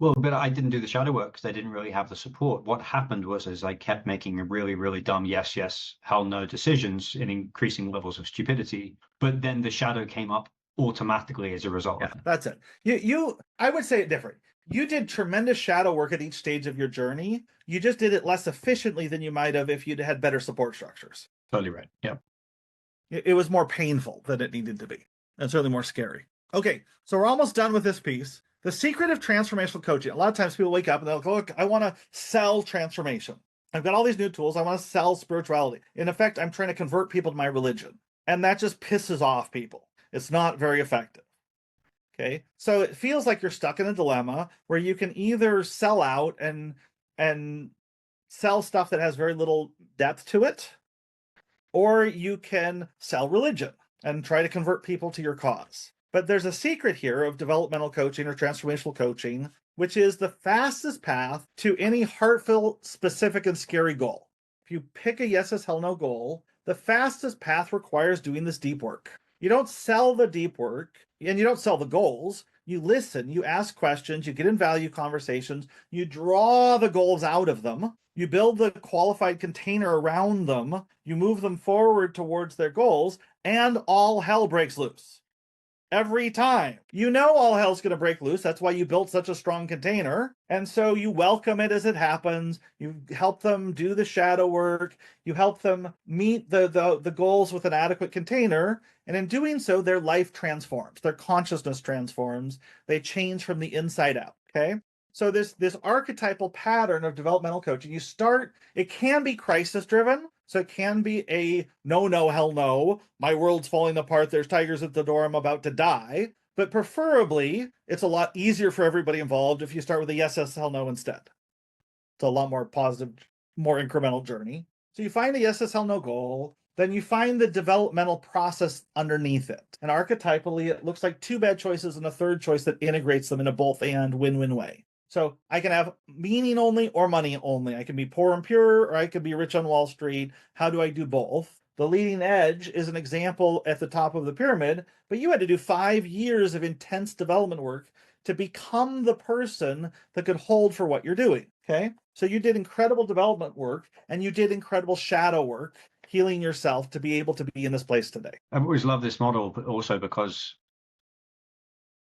Well, but I didn't do the shadow work because I didn't really have the support. What happened was I kept making really, really dumb yes, yes, hell no decisions in increasing levels of stupidity. But then the shadow came up automatically as a result. Yeah, that's it. I would say it different. You did tremendous shadow work at each stage of your journey. You just did it less efficiently than you might have if you'd had better support structures. Totally right. Yeah. It was more painful than it needed to be, and certainly more scary. Okay, so we're almost done with this piece. The secret of transformational coaching. A lot of times people wake up and they'll go, look, I want to sell transformation. I've got all these new tools. I want to sell spirituality. In effect, I'm trying to convert people to my religion. And that just pisses off people. It's not very effective. Okay, so it feels like you're stuck in a dilemma where you can either sell out and sell stuff that has very little depth to it, or you can sell religion and try to convert people to your cause. But there's a secret here of developmental coaching or transformational coaching, which is the fastest path to any heartfelt, specific, and scary goal. If you pick a yes as hell no goal, the fastest path requires doing this deep work. You don't sell the deep work, and you don't sell the goals. You listen, you ask questions, you get in value conversations, you draw the goals out of them, you build the qualified container around them, you move them forward towards their goals, and all hell breaks loose. Every time. You know all hell's going to break loose. That's why you built such a strong container. And so you welcome it as it happens. You help them do the shadow work. You help them meet the goals with an adequate container. And in doing so, their life transforms. Their consciousness transforms. They change from the inside out. Okay? So this archetypal pattern of developmental coaching, it can be crisis driven. So it can be a no, hell no, my world's falling apart, there's tigers at the door, I'm about to die. But preferably, it's a lot easier for everybody involved if you start with a yes, hell no instead. It's a lot more positive, more incremental journey. So you find a yes, hell no goal, then you find the developmental process underneath it. And archetypally, it looks like two bad choices and a third choice that integrates them in a both and win-win way. So I can have meaning only or money only. I can be poor and pure, or I could be rich on Wall Street. How do I do both? The leading edge is an example at the top of the pyramid, but you had to do 5 years of intense development work to become the person that could hold for what you're doing. Okay? So you did incredible development work and you did incredible shadow work, healing yourself to be able to be in this place today. I've always loved this model, but also because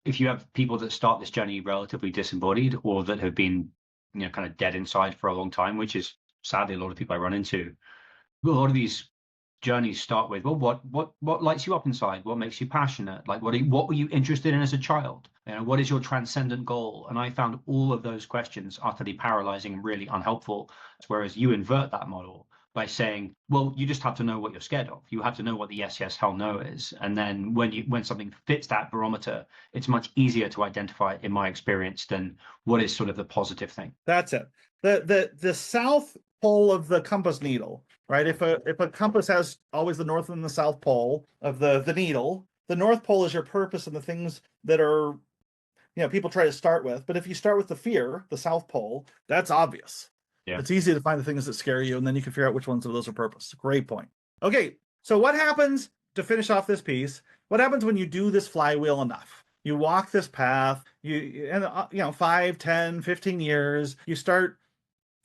if you have people that start this journey relatively disembodied or that have been, kind of dead inside for a long time, which is sadly a lot of people I run into, a lot of these journeys start with, well, what lights you up inside? What makes you passionate? Like, what were you interested in as a child? What is your transcendent goal? And I found all of those questions utterly paralyzing and really unhelpful. Whereas you invert that model by saying, well, you just have to know what you're scared of. You have to know what the yes, yes, hell no is. And then when something fits that barometer, it's much easier to identify, in my experience, than what is sort of the positive thing. That's it. The south pole of the compass needle, right? If a compass has always the north and the south pole of the needle, the north pole is your purpose and the things that are, people try to start with. But if you start with the fear, the south pole, that's obvious. Yeah. It's easy to find the things that scare you, and then you can figure out which ones of those are purpose. Great point. Okay, so what happens, to finish off this piece, what happens when you do this flywheel enough? You walk this path, and 5, 10, 15 years, you start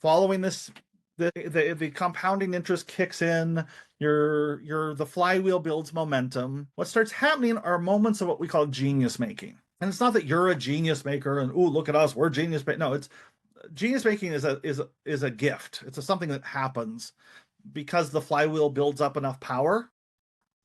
following this, the compounding interest kicks in, the flywheel builds momentum. What starts happening are moments of what we call genius making. And it's not that you're a genius maker and, ooh, look at us, we're genius. No, it's genius making is a gift. It's something that happens because the flywheel builds up enough power.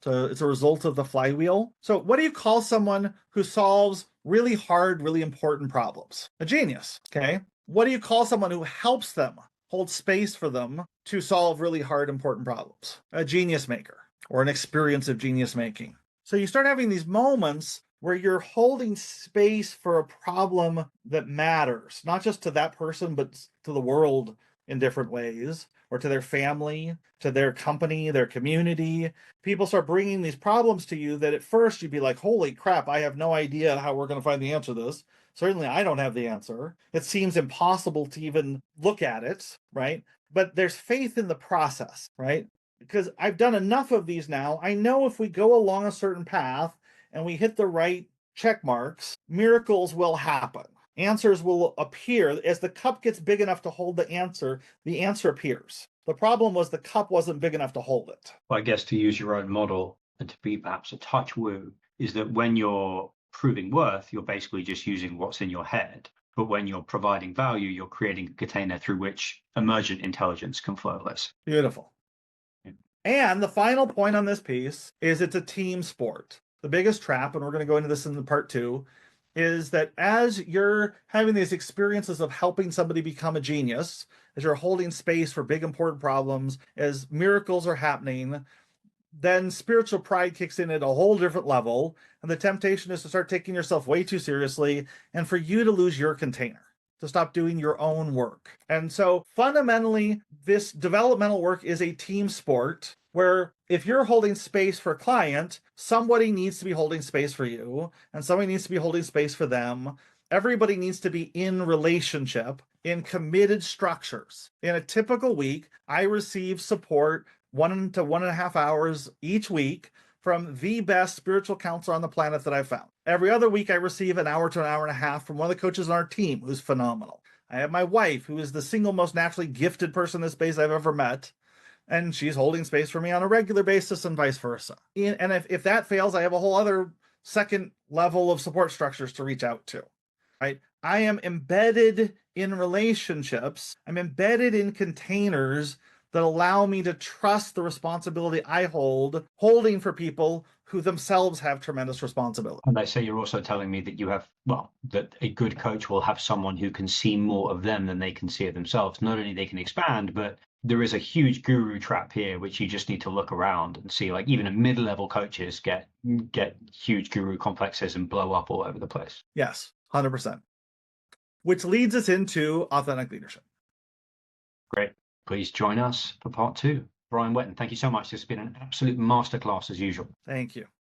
So it's a result of the flywheel. So what do you call someone who solves really hard, really important problems? A genius, okay? What do you call someone who helps them, hold space for them to solve really hard, important problems? A genius maker, or an experience of genius making. So you start having these moments where you're holding space for a problem that matters, not just to that person, but to the world in different ways, or to their family, to their company, their community. People start bringing these problems to you that at first you'd be like, holy crap, I have no idea how we're going to find the answer to this. Certainly I don't have the answer. It seems impossible to even look at it, right? But there's faith in the process, right? Because I've done enough of these now. I know if we go along a certain path and we hit the right check marks, miracles will happen. Answers will appear. As the cup gets big enough to hold the answer appears. The problem was the cup wasn't big enough to hold it. Well, I guess to use your own model and to be perhaps a touch woo, is that when you're proving worth, you're basically just using what's in your head. But when you're providing value, you're creating a container through which emergent intelligence can flow less. Beautiful. Yeah. And the final point on this piece is it's a team sport. The biggest trap, and we're going to go into this in the part 2, is that as you're having these experiences of helping somebody become a genius, as you're holding space for big important problems, as miracles are happening, then spiritual pride kicks in at a whole different level, and the temptation is to start taking yourself way too seriously and for you to lose your container, to stop doing your own work. And so fundamentally, this developmental work is a team sport where if you're holding space for a client, somebody needs to be holding space for you, and somebody needs to be holding space for them. Everybody needs to be in relationship, in committed structures. In a typical week, I receive support 1 to 1.5 hours each week from the best spiritual counselor on the planet that I've found. Every other week, I receive an hour to an hour and a half from one of the coaches on our team who's phenomenal. I have my wife, who is the single most naturally gifted person in this space I've ever met, and she's holding space for me on a regular basis and vice versa. And if that fails, I have a whole other second level of support structures to reach out to, right? I am embedded in relationships. I'm embedded in containers that allow me to trust the responsibility I holding for people who themselves have tremendous responsibility. And I say you're also telling me that that a good coach will have someone who can see more of them than they can see of themselves. Not only they can expand, but there is a huge guru trap here, which you just need to look around and see. Like even mid-level coaches get huge guru complexes and blow up all over the place. Yes, 100%. Which leads us into authentic leadership. Great. Please join us for part 2. Brian Whetten, thank you so much. This has been an absolute masterclass as usual. Thank you.